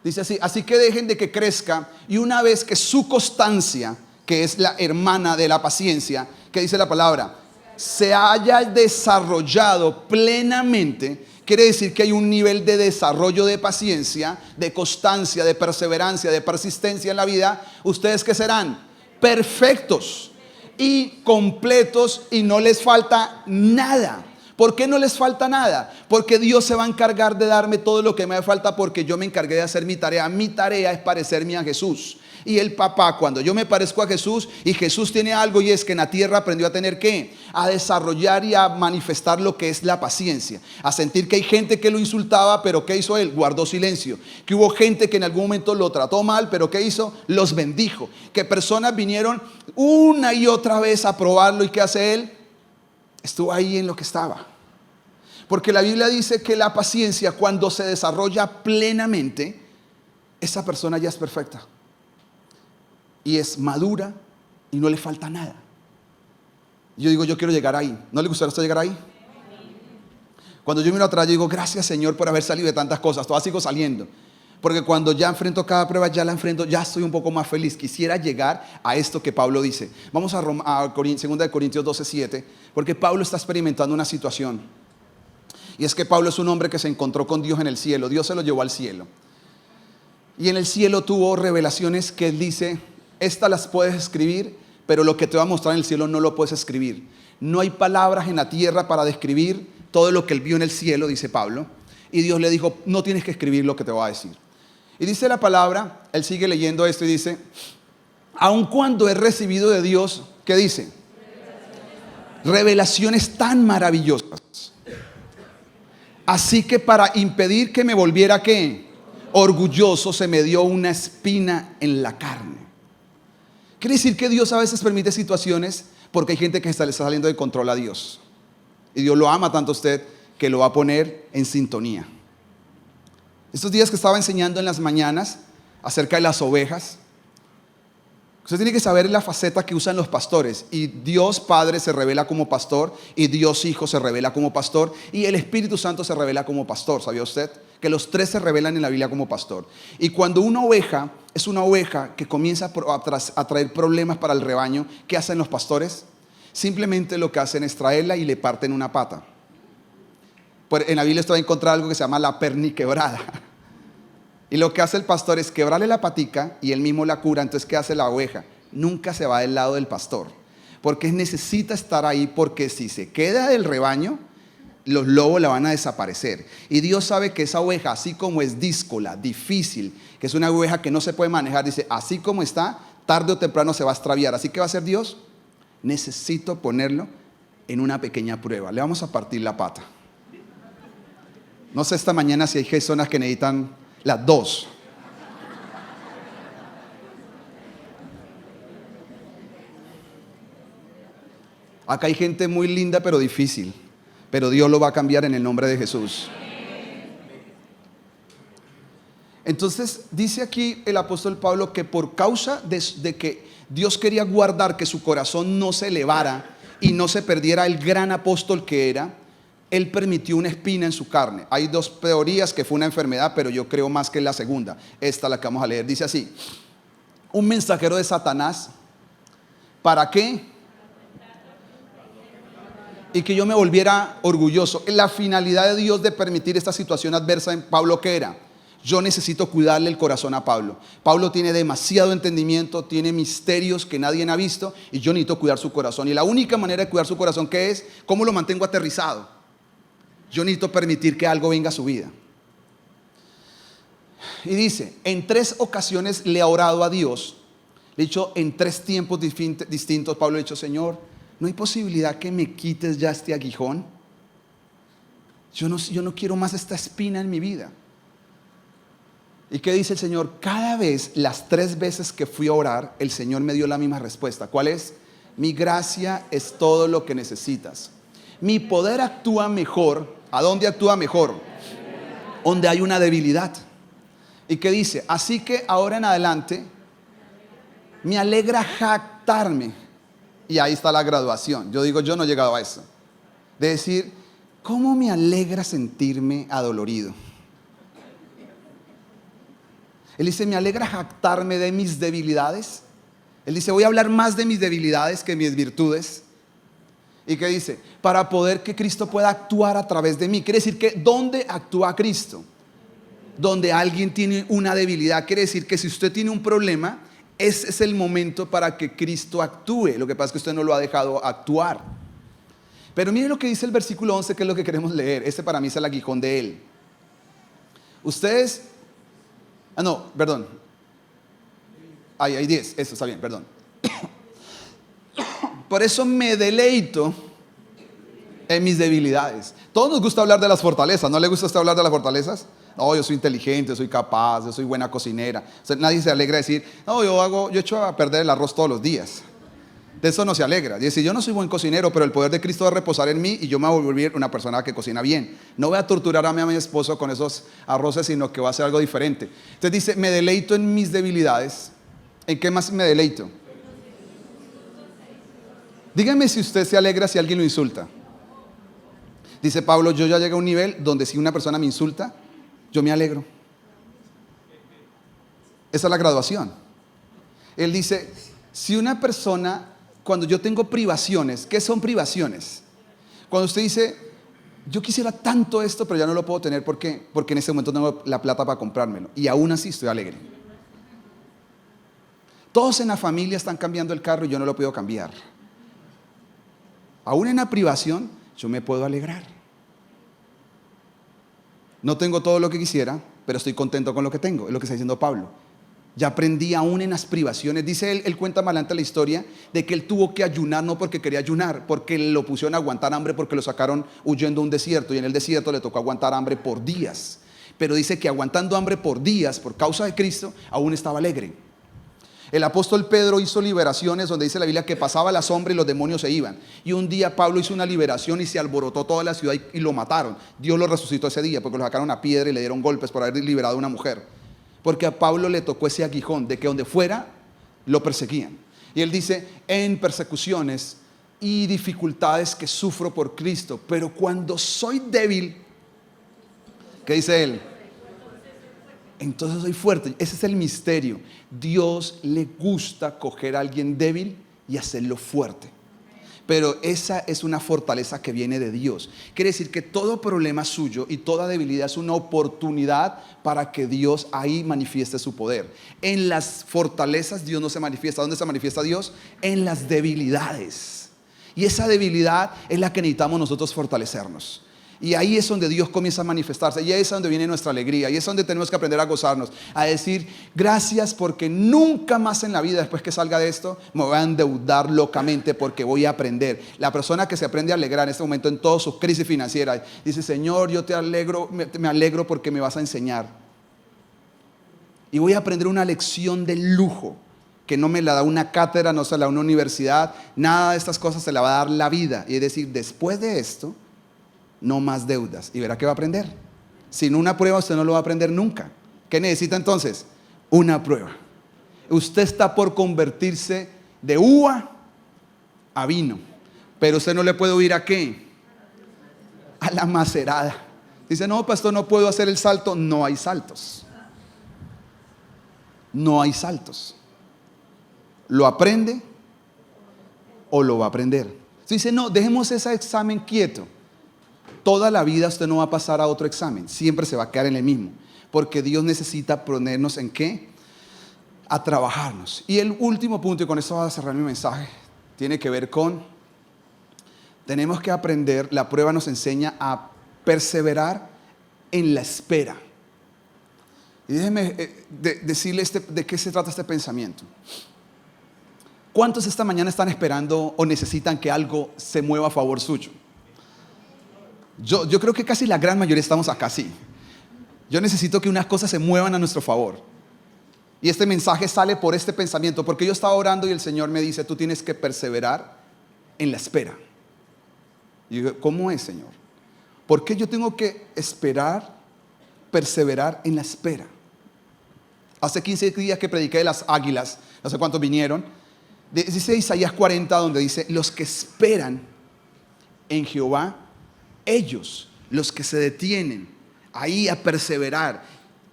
dice así que dejen de que crezca, y una vez que su constancia, que es la hermana de la paciencia, que dice la palabra, se haya desarrollado plenamente, quiere decir que hay un nivel de desarrollo de paciencia, de constancia, de perseverancia, de persistencia en la vida. ¿Ustedes qué serán? Perfectos y completos, y no les falta nada. ¿Por qué no les falta nada? Porque Dios se va a encargar de darme todo lo que me falta, porque yo me encargué de hacer mi tarea. Mi tarea es parecerme a Jesús. Y el papá, cuando yo me parezco a Jesús, y Jesús tiene algo, y es que en la tierra aprendió a tener ¿qué? A desarrollar y a manifestar lo que es la paciencia. A sentir que hay gente que lo insultaba, pero ¿qué hizo él? Guardó silencio. Que hubo gente que en algún momento lo trató mal, pero ¿qué hizo? Los bendijo. Que personas vinieron una y otra vez a probarlo, y ¿qué hace él? Estuvo ahí en lo que estaba. Porque la Biblia dice que la paciencia, cuando se desarrolla plenamente, esa persona ya es perfecta y es madura y no le falta nada. Yo digo, yo quiero llegar ahí. ¿No le gustaría a usted llegar ahí? Cuando yo miro atrás, yo digo, gracias Señor por haber salido de tantas cosas. Todavía sigo saliendo, porque cuando ya enfrento cada prueba, ya la enfrento, ya estoy un poco más feliz. Quisiera llegar a esto que Pablo dice. Vamos a 2 Corintios 12:7, porque Pablo está experimentando una situación. Y es que Pablo es un hombre que se encontró con Dios en el cielo. Dios se lo llevó al cielo. Y en el cielo tuvo revelaciones que él dice, estas las puedes escribir, pero lo que te va a mostrar en el cielo no lo puedes escribir. No hay palabras en la tierra para describir todo lo que él vio en el cielo, dice Pablo. Y Dios le dijo, no tienes que escribir lo que te voy a decir. Y dice la palabra, él sigue leyendo esto y dice, aun cuando he recibido de Dios, ¿qué dice? Revelaciones tan maravillosas. Así que para impedir que me volviera ¿qué? Orgulloso, se me dio una espina en la carne. Quiere decir que Dios a veces permite situaciones porque hay gente que le está saliendo de control a Dios. Y Dios lo ama tanto a usted que lo va a poner en sintonía. Estos días que estaba enseñando en las mañanas acerca de las ovejas, usted tiene que saber la faceta que usan los pastores. Y Dios Padre se revela como pastor, y Dios Hijo se revela como pastor, y el Espíritu Santo se revela como pastor. ¿Sabía usted? Que los tres se revelan en la Biblia como pastor. Y cuando una oveja es una oveja que comienza a traer problemas para el rebaño, ¿qué hacen los pastores? Simplemente lo que hacen es traerla y le parten una pata. En la Biblia usted va a encontrar algo que se llama la perniquebrada. Y lo que hace el pastor es quebrarle la patica y él mismo la cura. Entonces, ¿qué hace la oveja? Nunca se va del lado del pastor, porque necesita estar ahí, porque si se queda del rebaño, los lobos la van a desaparecer. Y Dios sabe que esa oveja, así como es díscola, difícil, que es una oveja que no se puede manejar, dice, así como está, tarde o temprano se va a extraviar. Así que va a hacer Dios, necesito ponerlo en una pequeña prueba. Le vamos a partir la pata. No sé esta mañana si hay personas que necesitan las dos. Acá hay gente muy linda pero difícil, pero Dios lo va a cambiar en el nombre de Jesús. Entonces dice aquí el apóstol Pablo que por causa de que Dios quería guardar que su corazón no se elevara y no se perdiera el gran apóstol que era, Él permitió una espina en su carne. Hay dos teorías, que fue una enfermedad, pero yo creo más que es la segunda. Esta la que vamos a leer. Dice así: un mensajero de Satanás. ¿Para qué? Y que yo me volviera orgulloso. La finalidad de Dios de permitir esta situación adversa en Pablo, ¿qué era? Yo necesito cuidarle el corazón a Pablo. Pablo tiene demasiado entendimiento, tiene misterios que nadie ha visto, y yo necesito cuidar su corazón. Y la única manera de cuidar su corazón, ¿qué es? ¿Cómo lo mantengo aterrizado? Yo necesito permitir que algo venga a su vida. Y dice, en 3 ocasiones le ha orado a Dios. Le ha dicho, en 3 tiempos distintos, Pablo le ha dicho, Señor, ¿no hay posibilidad que me quites ya este aguijón? Yo no quiero más esta espina en mi vida. ¿Y qué dice el Señor? Cada vez, las 3 veces que fui a orar, el Señor me dio la misma respuesta. ¿Cuál es? Mi gracia es todo lo que necesitas. mi poder actúa mejor. ¿A dónde actúa mejor? Donde hay una debilidad. ¿Y qué dice? Así que ahora en adelante me alegra jactarme. Y ahí está la graduación. Yo digo, yo no he llegado a eso. De decir, ¿cómo me alegra sentirme adolorido? Él dice, me alegra jactarme de mis debilidades. Él dice, voy a hablar más de mis debilidades que mis virtudes. ¿Y qué dice? Para poder que Cristo pueda actuar a través de mí. Quiere decir que ¿dónde actúa Cristo? Donde alguien tiene una debilidad. Quiere decir que si usted tiene un problema, ese es el momento para que Cristo actúe. Lo que pasa es que usted no lo ha dejado actuar. Pero mire lo que dice el versículo 11, que es lo que queremos leer. Este para mí es el aguijón de él. Ustedes... perdón. Hay 10, eso está bien, perdón. Por eso me deleito en mis debilidades. Todos nos gusta hablar de las fortalezas. ¿No le gusta a usted hablar de las fortalezas? No, yo soy inteligente, soy capaz, yo soy buena cocinera. O sea, nadie se alegra de decir, no, yo echo a perder el arroz todos los días. De eso no se alegra. Dice, yo no soy buen cocinero, pero el poder de Cristo va a reposar en mí y yo me voy a volver una persona que cocina bien. No voy a torturar a mi esposo con esos arroces, sino que voy a hacer algo diferente. Entonces dice, me deleito en mis debilidades. ¿En qué más me deleito? Dígame si usted se alegra si alguien lo insulta. Dice Pablo, yo ya llegué a un nivel donde si una persona me insulta, yo me alegro. Esa es la graduación. Él dice, si una persona, cuando yo tengo privaciones, ¿qué son privaciones? Cuando usted dice, yo quisiera tanto esto, pero ya no lo puedo tener, ¿por qué? Porque en ese momento no tengo la plata para comprármelo. Y aún así estoy alegre. Todos en la familia están cambiando el carro y yo no lo puedo cambiar. Aún en la privación, yo me puedo alegrar. No tengo todo lo que quisiera, pero estoy contento con lo que tengo. Es lo que está diciendo Pablo. Ya aprendí aún en las privaciones. Dice él cuenta más adelante la historia de que él tuvo que ayunar, no porque quería ayunar, porque lo pusieron a aguantar hambre porque lo sacaron huyendo a un desierto y en el desierto le tocó aguantar hambre por días. Pero dice que aguantando hambre por días, por causa de Cristo, aún estaba alegre. El apóstol Pedro hizo liberaciones donde dice la Biblia que pasaba la sombra y los demonios se iban. Y un día Pablo hizo una liberación y se alborotó toda la ciudad y lo mataron. Dios lo resucitó ese día porque lo sacaron a piedra y le dieron golpes por haber liberado a una mujer. Porque a Pablo le tocó ese aguijón de que donde fuera lo perseguían. Y él dice, en persecuciones y dificultades que sufro por Cristo, pero cuando soy débil, ¿qué dice él? Entonces soy fuerte. Ese es el misterio. Dios le gusta coger a alguien débil y hacerlo fuerte. Pero esa es una fortaleza que viene de Dios. Quiere decir que todo problema suyo y toda debilidad es una oportunidad para que Dios ahí manifieste su poder. En las fortalezas Dios no se manifiesta. ¿Dónde se manifiesta Dios? En las debilidades. Y esa debilidad es la que necesitamos nosotros fortalecernos. Y ahí es donde Dios comienza a manifestarse. Y ahí es donde viene nuestra alegría. Y es donde tenemos que aprender a gozarnos. A decir, gracias porque nunca más en la vida, después que salga de esto, me voy a endeudar locamente porque voy a aprender. La persona que se aprende a alegrar en este momento en todas sus crisis financieras, dice, Señor, yo te alegro, me alegro porque me vas a enseñar. Y voy a aprender una lección de lujo que no me la da una cátedra, no se la da una universidad. Nada de estas cosas se la va a dar la vida. Y es decir, después de esto, no más deudas. Y verá que va a aprender. Sin una prueba usted no lo va a aprender nunca. ¿Qué necesita entonces? Una prueba. Usted está por convertirse de uva a vino. Pero usted no le puede huir ¿a qué? A la macerada. Dice, no, pastor, no puedo hacer el salto. No hay saltos. No hay saltos. ¿Lo aprende o lo va a aprender? Dice, no, dejemos ese examen quieto. Toda la vida usted no va a pasar a otro examen, siempre se va a quedar en el mismo, porque Dios necesita ponernos ¿en qué? A trabajarnos. Y el último punto, y con esto voy a cerrar mi mensaje, tiene que ver con, tenemos que aprender, la prueba nos enseña a perseverar en la espera. Y déjeme decirle de qué se trata este pensamiento. ¿Cuántos esta mañana están esperando o necesitan que algo se mueva a favor suyo? Yo creo que casi la gran mayoría estamos acá, sí. Yo necesito que unas cosas se muevan a nuestro favor. Y este mensaje sale por este pensamiento, porque yo estaba orando y el Señor me dice, tú tienes que perseverar en la espera. Y yo digo, ¿cómo es, Señor? ¿Por qué yo tengo que esperar, perseverar en la espera? Hace 15 días que prediqué de las águilas, no sé cuántos vinieron. Dice Isaías 40, donde dice, los que esperan en Jehová, ellos, los que se detienen ahí a perseverar,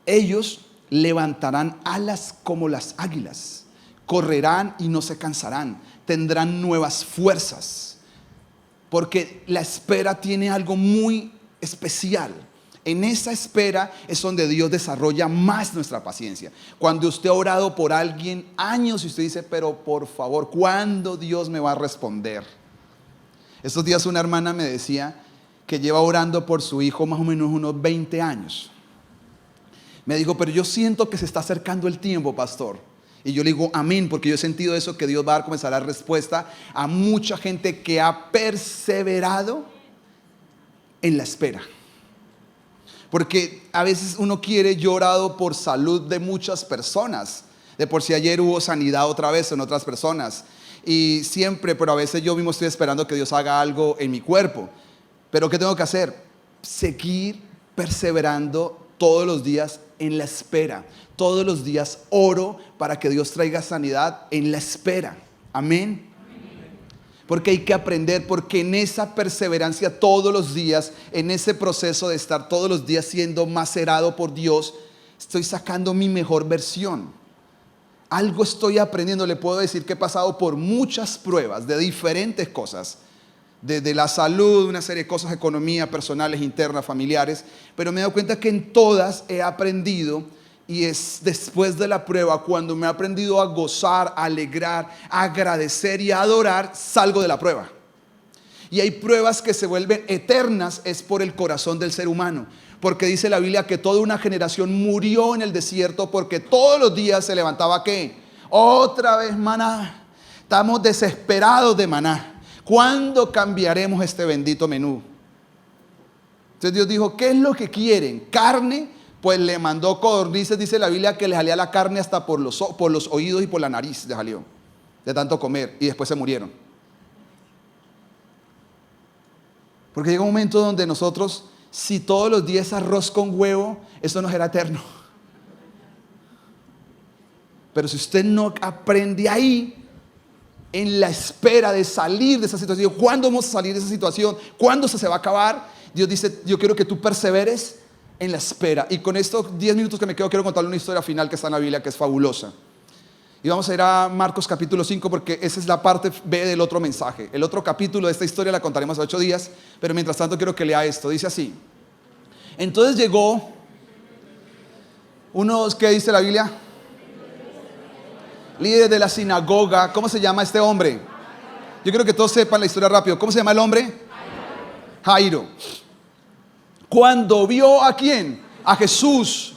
ellos levantarán alas como las águilas, correrán y no se cansarán, tendrán nuevas fuerzas. Porque la espera tiene algo muy especial. En esa espera es donde Dios desarrolla más nuestra paciencia. Cuando usted ha orado por alguien años y usted dice, pero por favor, ¿cuándo Dios me va a responder? Estos días una hermana me decía que lleva orando por su hijo más o menos unos 20 años. Me dijo, pero yo siento que se está acercando el tiempo, pastor. Y yo le digo, amén, porque yo he sentido eso, que Dios va a comenzar a dar respuesta a mucha gente que ha perseverado en la espera. Porque a veces uno quiere, yo he orado por salud de muchas personas. De por sí ayer hubo sanidad otra vez en otras personas. Y siempre, pero a veces yo mismo estoy esperando que Dios haga algo en mi cuerpo. Pero ¿qué tengo que hacer? Seguir perseverando todos los días en la espera. Todos los días oro para que Dios traiga sanidad en la espera. Amén. Porque hay que aprender, porque en esa perseverancia todos los días, en ese proceso de estar todos los días siendo macerado por Dios, estoy sacando mi mejor versión. Algo estoy aprendiendo. Le puedo decir que he pasado por muchas pruebas de diferentes cosas, desde la salud, una serie de cosas, economía, personales, internas, familiares, pero me he dado cuenta que en todas he aprendido. Y es después de la prueba, cuando me he aprendido a gozar, a alegrar, a agradecer y a adorar, salgo de la prueba. Y hay pruebas que se vuelven eternas, es por el corazón del ser humano. Porque dice la Biblia que toda una generación murió en el desierto porque todos los días se levantaba ¿qué? Otra vez maná. Estamos desesperados de maná. ¿Cuándo cambiaremos este bendito menú? Entonces Dios dijo, ¿qué es lo que quieren? ¿Carne? Pues le mandó codornices, dice la Biblia, que le salía la carne hasta por los oídos y por la nariz le salió, de tanto comer, y después se murieron. Porque llega un momento donde nosotros, si todos los días arroz con huevo, eso no será eterno. Pero si usted no aprende ahí, en la espera de salir de esa situación, ¿cuándo vamos a salir de esa situación? ¿Cuándo se va a acabar? Dios dice, yo quiero que tú perseveres en la espera. Y con estos 10 minutos que me quedo, quiero contarle una historia final que está en la Biblia, que es fabulosa. Y vamos a ir a Marcos capítulo 5, porque esa es la parte B del otro mensaje. El otro capítulo de esta historia la contaremos en 8 días, pero mientras tanto quiero que lea esto. Dice así: entonces llegó unos, ¿qué dice la Biblia? Líder de la sinagoga. ¿Cómo se llama este hombre? Yo quiero que todos sepan la historia rápido. ¿Cómo se llama el hombre? Jairo. Cuando vio ¿a quién? A Jesús,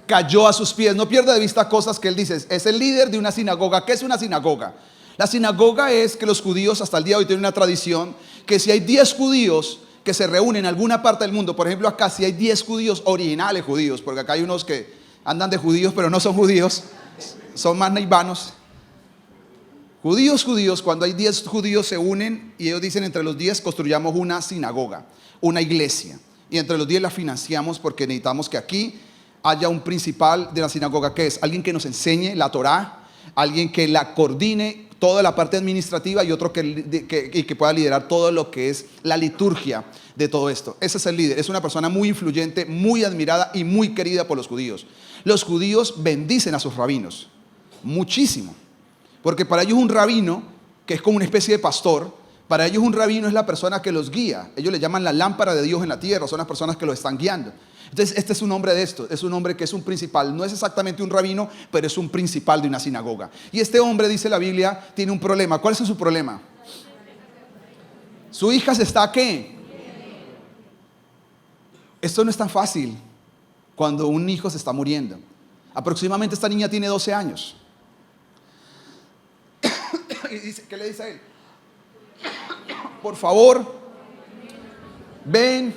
cayó a sus pies. No pierda de vista cosas que él dice. Es el líder de una sinagoga. ¿Qué es una sinagoga? La sinagoga es que los judíos hasta el día de hoy tienen una tradición que si hay 10 judíos que se reúnen en alguna parte del mundo, por ejemplo acá, si hay 10 judíos originales judíos, porque acá hay unos que andan de judíos pero no son judíos, son más neivanos. Judíos, cuando hay 10 judíos se unen y ellos dicen, entre los 10 construyamos una sinagoga, una iglesia. Y entre los 10 la financiamos porque necesitamos que aquí haya un principal de la sinagoga, que es alguien que nos enseñe la Torá, alguien que la coordine toda la parte administrativa y otro que pueda liderar todo lo que es la liturgia de todo esto. Ese es el líder, es una persona muy influyente, muy admirada y muy querida por los judíos. Los judíos bendicen a sus rabinos, muchísimo, porque para ellos un rabino, que es como una especie de pastor, para ellos un rabino es la persona que los guía. Ellos le llaman la lámpara de Dios en la tierra, son las personas que los están guiando. Entonces este es un hombre de esto, es un hombre que es un principal, no es exactamente un rabino, pero es un principal de una sinagoga. Y este hombre, dice la Biblia, tiene un problema. ¿Cuál es su problema? Su hija se está ¿qué? Esto no es tan fácil cuando un hijo se está muriendo. Aproximadamente esta niña tiene 12 años. Y dice, ¿qué le dice a él? Por favor, ven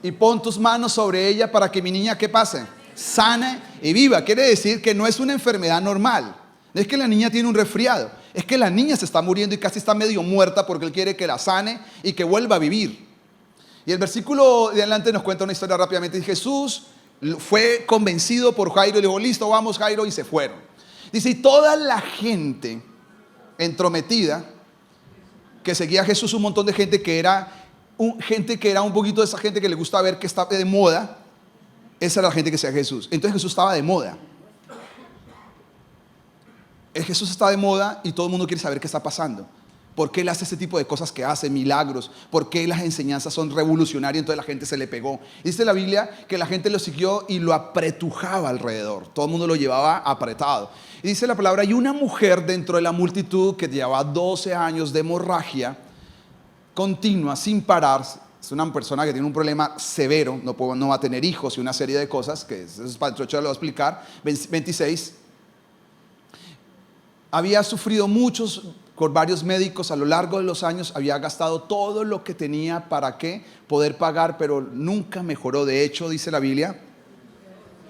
y pon tus manos sobre ella para que mi niña, ¿qué pase? Sana y viva. Quiere decir que no es una enfermedad normal. No es que la niña tiene un resfriado, Es que la niña se está muriendo y casi está medio muerta porque él quiere que la sane y que vuelva a vivir. Y el versículo de adelante nos cuenta una historia rápidamente. Jesús fue convencido por Jairo y le dijo, listo, vamos Jairo, y se fueron. Dice, y toda la gente entrometida que seguía a Jesús, un montón de gente que era un poquito de esa gente que le gusta ver que está de moda, esa era la gente que seguía a Jesús. Entonces Jesús estaba de moda. Jesús está de moda y todo el mundo quiere saber qué está pasando. ¿Por qué él hace ese tipo de cosas que hace, milagros? ¿Por qué las enseñanzas son revolucionarias? Entonces la gente se le pegó. Dice la Biblia que la gente lo siguió y lo apretujaba alrededor. Todo el mundo lo llevaba apretado. Y dice la palabra, y una mujer dentro de la multitud que llevaba 12 años de hemorragia continua, sin parar. Es una persona que tiene un problema severo, no va a tener hijos y una serie de cosas, que eso es para lo voy a explicar. 26. Había sufrido con varios médicos a lo largo de los años, había gastado todo lo que tenía para poder pagar, pero nunca mejoró. De hecho, dice la Biblia,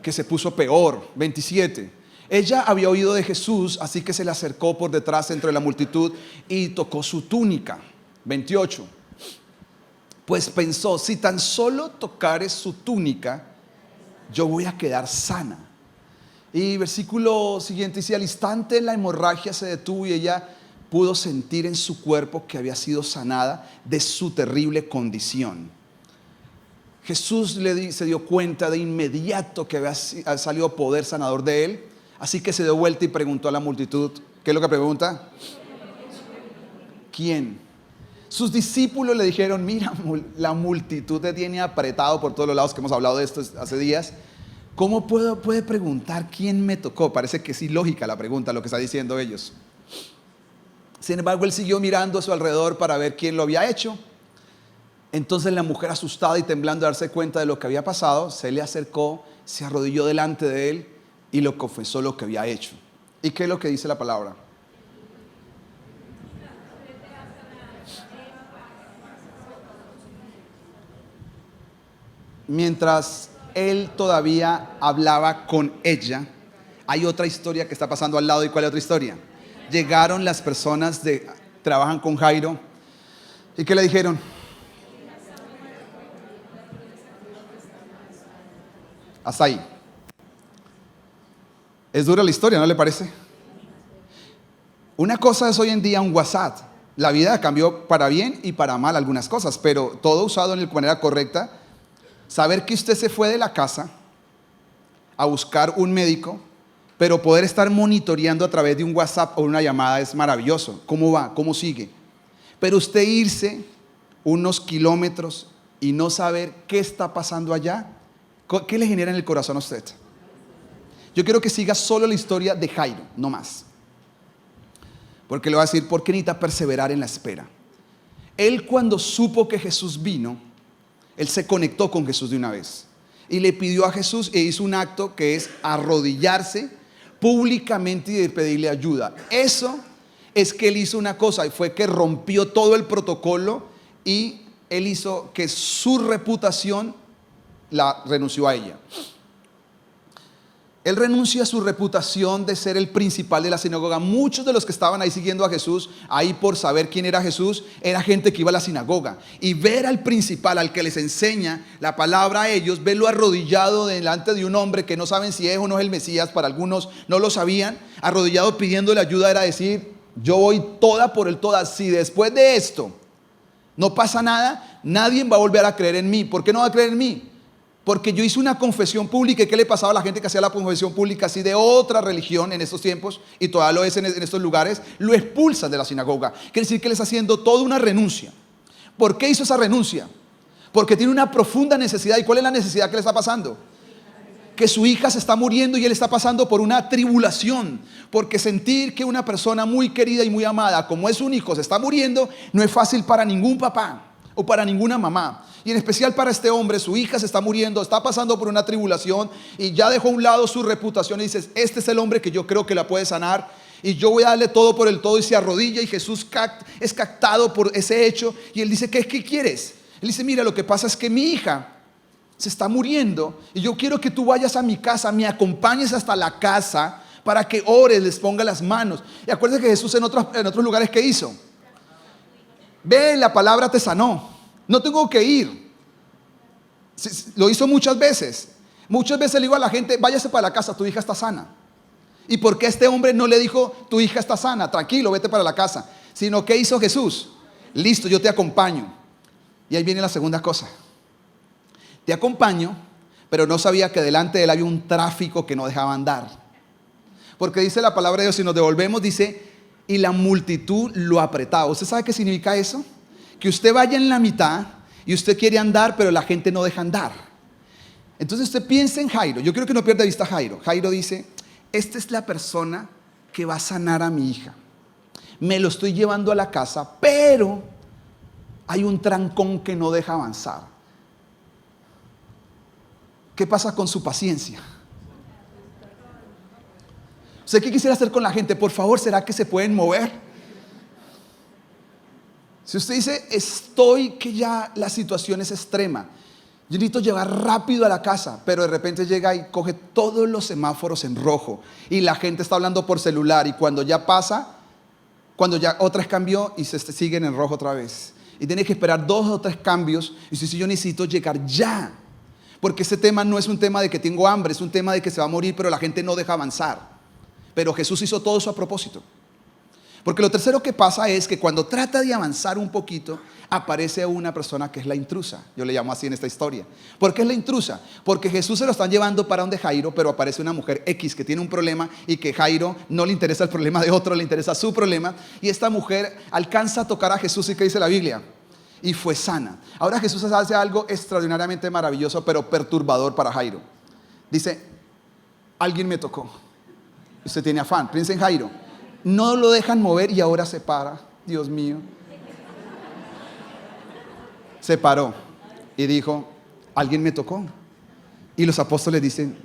que se puso peor. 27. Ella había oído de Jesús, así que se le acercó por detrás entre la multitud y tocó su túnica. 28. Pues pensó, si tan solo tocare su túnica, yo voy a quedar sana. Y versículo siguiente dice, al instante la hemorragia se detuvo y ella pudo sentir en su cuerpo que había sido sanada de su terrible condición. Jesús se dio cuenta de inmediato que había salido poder sanador de él, así que se dio vuelta y preguntó a la multitud. ¿Qué es lo que pregunta? ¿Quién? Sus discípulos le dijeron, mira, la multitud te tiene apretado por todos los lados, que hemos hablado de esto hace días. ¿Cómo puede preguntar quién me tocó? Parece que es ilógica la pregunta, lo que están diciendo ellos. Sin embargo, él siguió mirando a su alrededor para ver quién lo había hecho. Entonces la mujer, asustada y temblando de darse cuenta de lo que había pasado, se le acercó, se arrodilló delante de él y le confesó lo que había hecho. ¿Y qué es lo que dice la palabra? Mientras él todavía hablaba con ella, hay otra historia que está pasando al lado. ¿Y cuál es otra historia? Llegaron las personas que trabajan con Jairo. ¿Y qué le dijeron? Hasta ahí. Es dura la historia, ¿no le parece? Una cosa es hoy en día un WhatsApp. La vida cambió para bien y para mal algunas cosas, pero todo usado de manera correcta. Saber que usted se fue de la casa a buscar un médico, pero poder estar monitoreando a través de un WhatsApp o una llamada es maravilloso. ¿Cómo va? ¿Cómo sigue? Pero usted irse unos kilómetros y no saber qué está pasando allá, ¿qué le genera en el corazón a usted? Yo quiero que siga solo la historia de Jairo, no más. Porque le voy a decir por qué necesita perseverar en la espera. Él, cuando supo que Jesús vino, él se conectó con Jesús de una vez y le pidió a Jesús e hizo un acto que es arrodillarse públicamente y pedirle ayuda. Eso es que él hizo una cosa, y fue que rompió todo el protocolo y él hizo que su reputación renunció a ella. Él renuncia a su reputación de ser el principal de la sinagoga. Muchos de los que estaban ahí siguiendo a Jesús, ahí por saber quién era Jesús, era gente que iba a la sinagoga. Y ver al principal, al que les enseña la palabra a ellos, verlo arrodillado delante de un hombre que no saben si es o no es el Mesías, para algunos no lo sabían, arrodillado pidiéndole ayuda, era decir, yo voy toda por el toda. Si después de esto no pasa nada, nadie va a volver a creer en mí. ¿Por qué no va a creer en mí? Porque yo hice una confesión pública. ¿Y qué le pasaba a la gente que hacía la confesión pública así de otra religión en estos tiempos? Y todavía lo es en estos lugares. Lo expulsan de la sinagoga. Quiere decir que le está haciendo toda una renuncia. ¿Por qué hizo esa renuncia? Porque tiene una profunda necesidad. ¿Y cuál es la necesidad que le está pasando? Que su hija se está muriendo y él está pasando por una tribulación. Porque sentir que una persona muy querida y muy amada, como es un hijo, se está muriendo, no es fácil para ningún papá o para ninguna mamá. Y en especial para este hombre, su hija se está muriendo, está pasando por una tribulación y ya dejó a un lado su reputación y dices, este es el hombre que yo creo que la puede sanar y yo voy a darle todo por el todo, y se arrodilla y Jesús es captado por ese hecho y él dice, ¿qué quieres? Él dice, mira, lo que pasa es que mi hija se está muriendo y yo quiero que tú vayas a mi casa, me acompañes hasta la casa para que ores, les ponga las manos. Y acuérdense que Jesús en otros lugares, ¿qué hizo? Ve, la palabra te sanó. No tengo que ir. Lo hizo muchas veces. Muchas veces le digo a la gente, váyase para la casa, tu hija está sana. ¿Y por qué este hombre no le dijo, tu hija está sana, tranquilo, vete para la casa? Sino, ¿qué hizo Jesús? Listo, yo te acompaño. Y ahí viene la segunda cosa. Te acompaño, pero no sabía que delante de él había un tráfico que no dejaba andar. Porque dice la palabra de Dios, si nos devolvemos, dice, y la multitud lo apretaba. ¿Usted sabe qué significa eso? Que usted vaya en la mitad y usted quiere andar, pero la gente no deja andar. Entonces usted piensa en Jairo. Yo quiero que no pierda de vista a Jairo. Jairo dice, esta es la persona que va a sanar a mi hija. Me lo estoy llevando a la casa, pero hay un trancón que no deja avanzar. ¿Qué pasa con su paciencia? ¿Usted qué quisiera hacer con la gente? Por favor, ¿será que se pueden mover? Si usted dice, que ya la situación es extrema, yo necesito llegar rápido a la casa, pero de repente llega y coge todos los semáforos en rojo y la gente está hablando por celular, y cuando ya pasa, cuando ya otras cambió y se siguen en rojo otra vez, y tiene que esperar 2 o 3 cambios, y si yo necesito llegar ya, porque este tema no es un tema de que tengo hambre, es un tema de que se va a morir, pero la gente no deja avanzar. Pero Jesús hizo todo eso a propósito. Porque lo tercero que pasa es que cuando trata de avanzar un poquito, aparece una persona que es la intrusa. Yo le llamo así en esta historia. ¿Por qué es la intrusa? Porque Jesús se lo están llevando para donde Jairo, pero aparece una mujer X que tiene un problema y que Jairo no le interesa el problema de otro, le interesa su problema. Y esta mujer alcanza a tocar a Jesús, y ¿qué dice la Biblia? Y fue sana. Ahora Jesús hace algo extraordinariamente maravilloso, pero perturbador para Jairo. Dice, alguien me tocó. Usted tiene afán, piensa en Jairo. No lo dejan mover y ahora se para. Dios mío. Se paró y dijo, alguien me tocó. Y los apóstoles dicen,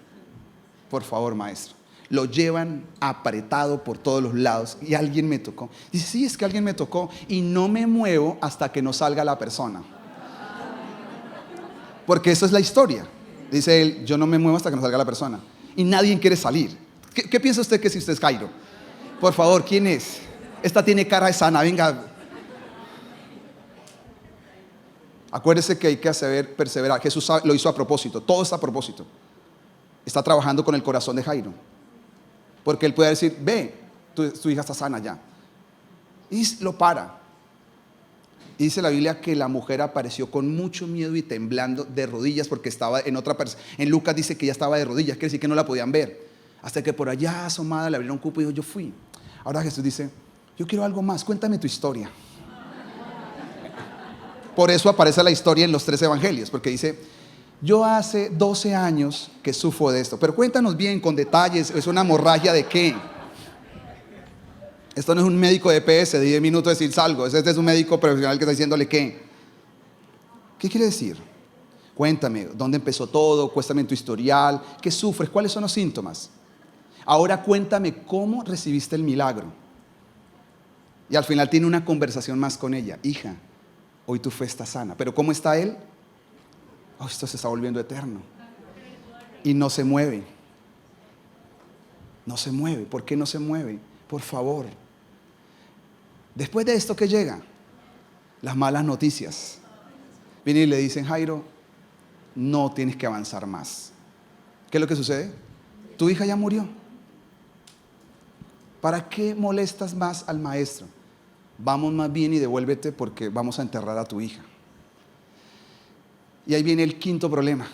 por favor, maestro. Lo llevan apretado por todos los lados y alguien me tocó. Dice, sí, es que alguien me tocó y no me muevo hasta que no salga la persona. Porque eso es la historia. Dice él, yo no me muevo hasta que no salga la persona. Y nadie quiere salir. ¿Qué piensa usted que si usted es Jairo? Por favor, ¿quién es? Esta tiene cara de sana, venga. Acuérdese que hay que perseverar. Jesús lo hizo a propósito, todo está a propósito. Está trabajando con el corazón de Jairo. Porque él puede decir, ve, tu hija está sana ya. Y lo para. Y dice la Biblia que la mujer apareció con mucho miedo y temblando de rodillas, porque estaba en otra persona. En Lucas dice que ella estaba de rodillas, quiere decir que no la podían ver. Hasta que por allá asomada le abrieron un cupo y dijo, yo fui. Ahora Jesús dice, yo quiero algo más, cuéntame tu historia. Por eso aparece la historia en los 3 evangelios, porque dice, yo hace 12 años que sufro de esto, pero cuéntanos bien, con detalles, ¿es una hemorragia de qué? Esto no es un médico de EPS de 10 minutos decir salgo, este es un médico profesional que está diciéndole qué. ¿Qué quiere decir? Cuéntame, ¿dónde empezó todo? Cuéntame tu historial, ¿qué sufres? ¿Cuáles son los síntomas? Ahora cuéntame cómo recibiste el milagro. Y al final tiene una conversación más con ella. Hija, hoy tu fe está sana. ¿Pero cómo está él? Oh, esto se está volviendo eterno. Y no se mueve. No se mueve. ¿Por qué no se mueve? Por favor. Después de esto, ¿qué llega? Las malas noticias. Vienen y le dicen, Jairo, no tienes que avanzar más. ¿Qué es lo que sucede? Tu hija ya murió. ¿Para qué molestas más al maestro? Vamos más bien y devuélvete porque vamos a enterrar a tu hija. Y ahí viene el quinto problema,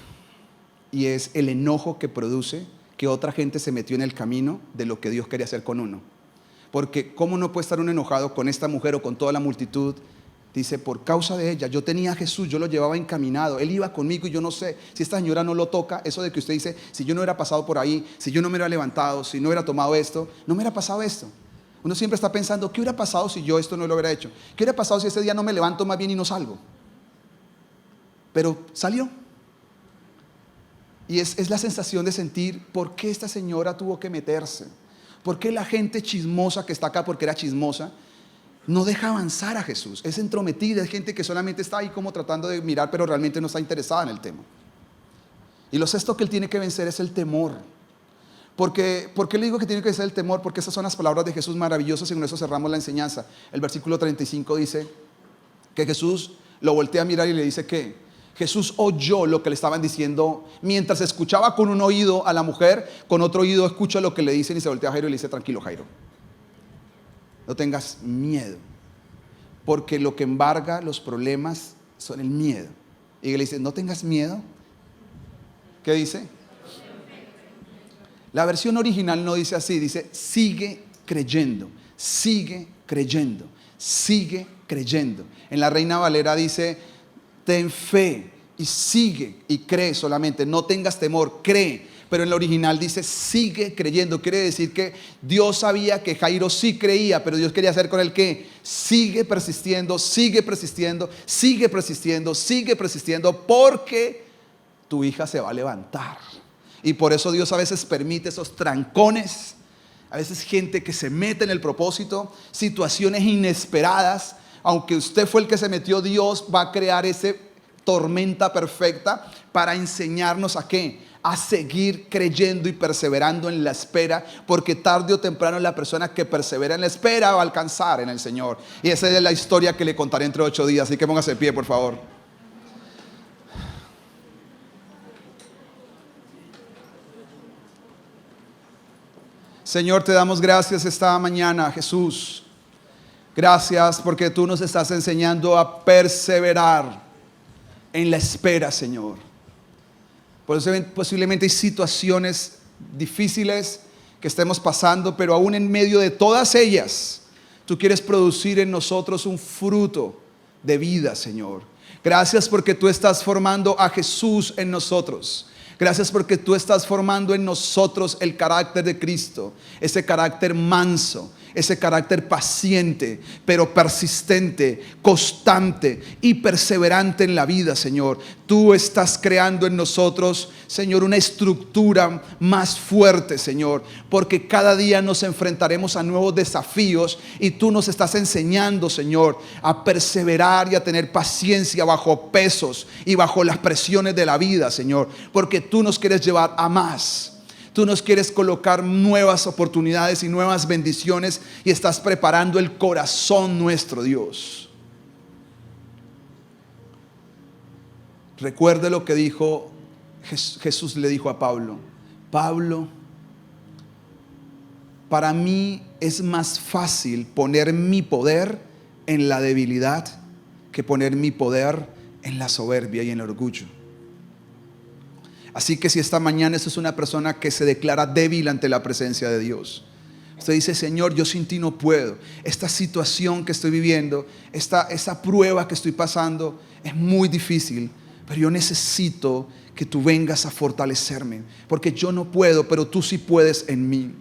y es el enojo que produce que otra gente se metió en el camino de lo que Dios quería hacer con uno. Porque ¿cómo no puede estar uno enojado con esta mujer o con toda la multitud? Dice, por causa de ella, yo tenía a Jesús, yo lo llevaba encaminado, él iba conmigo y yo no sé, si esta señora no lo toca, eso de que usted dice, si yo no hubiera pasado por ahí, si yo no me hubiera levantado, si no hubiera tomado esto, no me hubiera pasado esto. Uno siempre está pensando, ¿qué hubiera pasado si yo esto no lo hubiera hecho? ¿Qué hubiera pasado si ese día no me levanto más bien y no salgo? Pero salió. Y es la sensación de sentir, ¿por qué esta señora tuvo que meterse? ¿Por qué la gente chismosa que está acá, porque era chismosa, no deja avanzar a Jesús? Es entrometida, es gente que solamente está ahí como tratando de mirar, pero realmente no está interesada en el tema. Y lo sexto que él tiene que vencer es el temor. ¿Por qué le digo que tiene que ser el temor? Porque esas son las palabras de Jesús maravillosas y con eso cerramos la enseñanza. El versículo 35 dice que Jesús lo voltea a mirar y le dice que Jesús oyó lo que le estaban diciendo mientras escuchaba con un oído a la mujer, con otro oído escucha lo que le dicen y se voltea a Jairo y le dice: tranquilo, Jairo, no tengas miedo, porque lo que embarga los problemas son el miedo. Y él le dice: no tengas miedo. ¿Qué dice? La versión original no dice así, dice: sigue creyendo, sigue creyendo, sigue creyendo. En la Reina Valera dice: ten fe y sigue y cree solamente, no tengas temor, cree. Pero en la original dice: sigue creyendo. Quiere decir que Dios sabía que Jairo sí creía, pero Dios quería hacer con él que sigue persistiendo, sigue persistiendo, sigue persistiendo, sigue persistiendo, porque tu hija se va a levantar. Y por eso Dios a veces permite esos trancones, a veces gente que se mete en el propósito, situaciones inesperadas. Aunque usted fue el que se metió, Dios va a crear esa tormenta perfecta para enseñarnos a ¿qué? A seguir creyendo y perseverando en la espera, porque tarde o temprano la persona que persevera en la espera va a alcanzar en el Señor. Y esa es la historia que le contaré entre 8 días, así que póngase de pie, por favor. Señor, te damos gracias esta mañana, Jesús. Gracias porque tú nos estás enseñando a perseverar en la espera, Señor. Posiblemente hay situaciones difíciles que estemos pasando, pero aún en medio de todas ellas, tú quieres producir en nosotros un fruto de vida, Señor. Gracias porque tú estás formando a Jesús en nosotros. Gracias porque tú estás formando en nosotros el carácter de Cristo, ese carácter manso, ese carácter paciente, pero persistente, constante y perseverante en la vida, Señor. Tú estás creando en nosotros, Señor, una estructura más fuerte, Señor, porque cada día nos enfrentaremos a nuevos desafíos y tú nos estás enseñando, Señor, a perseverar y a tener paciencia bajo pesos y bajo las presiones de la vida, Señor, porque tú nos quieres llevar a más. Tú nos quieres colocar nuevas oportunidades y nuevas bendiciones y estás preparando el corazón nuestro, Dios. Recuerde lo que dijo Jesús, le dijo a Pablo: Pablo, para mí es más fácil poner mi poder en la debilidad que poner mi poder en la soberbia y en el orgullo. Así que si esta mañana usted es una persona que se declara débil ante la presencia de Dios, usted dice: Señor, yo sin ti no puedo. Esta situación que estoy viviendo, esa prueba que estoy pasando es muy difícil, pero yo necesito que tú vengas a fortalecerme, porque yo no puedo, pero tú sí puedes en mí.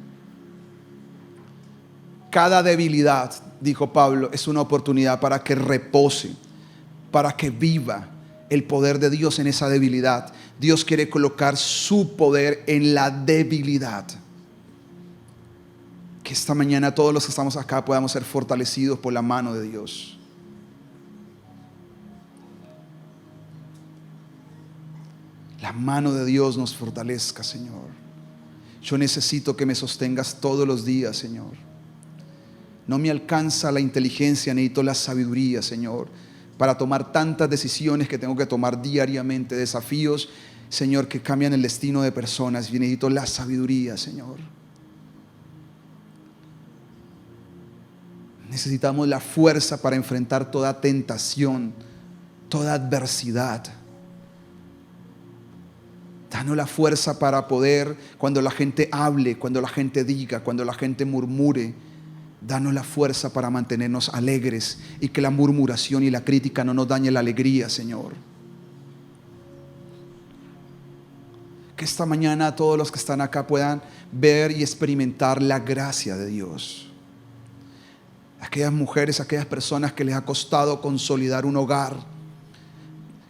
Cada debilidad, dijo Pablo, es una oportunidad para que repose, para que viva el poder de Dios en esa debilidad. Dios quiere colocar su poder en la debilidad. Que esta mañana todos los que estamos acá podamos ser fortalecidos por la mano de Dios. La mano de Dios nos fortalezca, Señor. Yo necesito que me sostengas todos los días, Señor. No me alcanza la inteligencia, necesito la sabiduría, Señor, para tomar tantas decisiones que tengo que tomar diariamente, desafíos, Señor, que cambian el destino de personas. Y necesito la sabiduría, Señor. Necesitamos la fuerza para enfrentar toda tentación, toda adversidad. Danos la fuerza para poder, cuando la gente hable, cuando la gente diga, cuando la gente murmure, danos la fuerza para mantenernos alegres y que la murmuración y la crítica no nos dañe la alegría, Señor. Que esta mañana todos los que están acá puedan ver y experimentar la gracia de Dios. Aquellas mujeres, aquellas personas que les ha costado consolidar un hogar,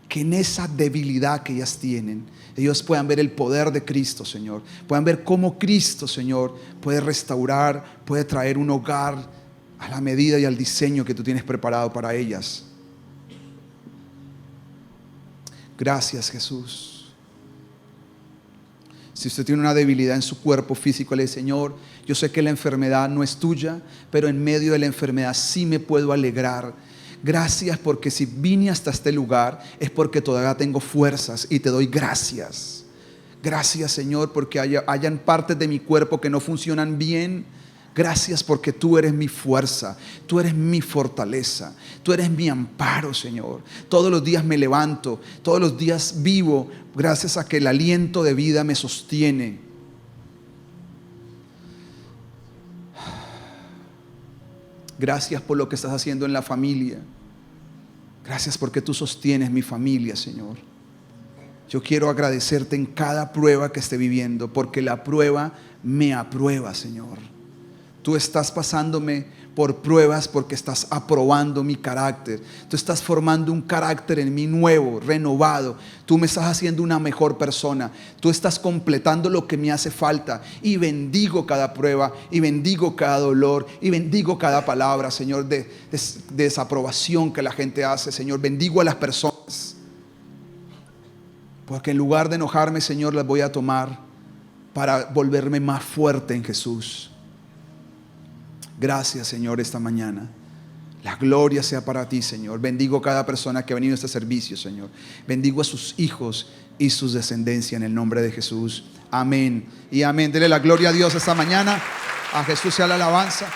que en esa debilidad que ellas tienen, ellos puedan ver el poder de Cristo, Señor. Puedan ver cómo Cristo, Señor, puede restaurar, puede traer un hogar a la medida y al diseño que tú tienes preparado para ellas. Gracias, Jesús. Si usted tiene una debilidad en su cuerpo físico, le dice: Señor, yo sé que la enfermedad no es tuya, pero en medio de la enfermedad sí me puedo alegrar. Gracias, porque si vine hasta este lugar es porque todavía tengo fuerzas y te doy gracias. Gracias, Señor, porque hayan partes de mi cuerpo que no funcionan bien. Gracias porque tú eres mi fuerza, tú eres mi fortaleza, tú eres mi amparo, Señor. Todos los días me levanto, todos los días vivo gracias a que el aliento de vida me sostiene. Gracias por lo que estás haciendo en la familia. Gracias porque tú sostienes mi familia, Señor. Yo quiero agradecerte en cada prueba que esté viviendo, porque la prueba me aprueba, Señor. Tú estás pasándome por pruebas porque estás aprobando mi carácter. Tú estás formando un carácter en mí nuevo, renovado. Tú me estás haciendo una mejor persona. Tú estás completando lo que me hace falta. Y bendigo cada prueba, y bendigo cada dolor, y bendigo cada palabra, Señor, de desaprobación que la gente hace, Señor. Bendigo a las personas, porque en lugar de enojarme, Señor, las voy a tomar para volverme más fuerte en Jesús. Gracias, Señor, esta mañana. La gloria sea para ti, Señor. Bendigo a cada persona que ha venido a este servicio, Señor. Bendigo a sus hijos y sus descendencia en el nombre de Jesús. Amén y amén. Dele la gloria a Dios esta mañana. A Jesús sea la alabanza.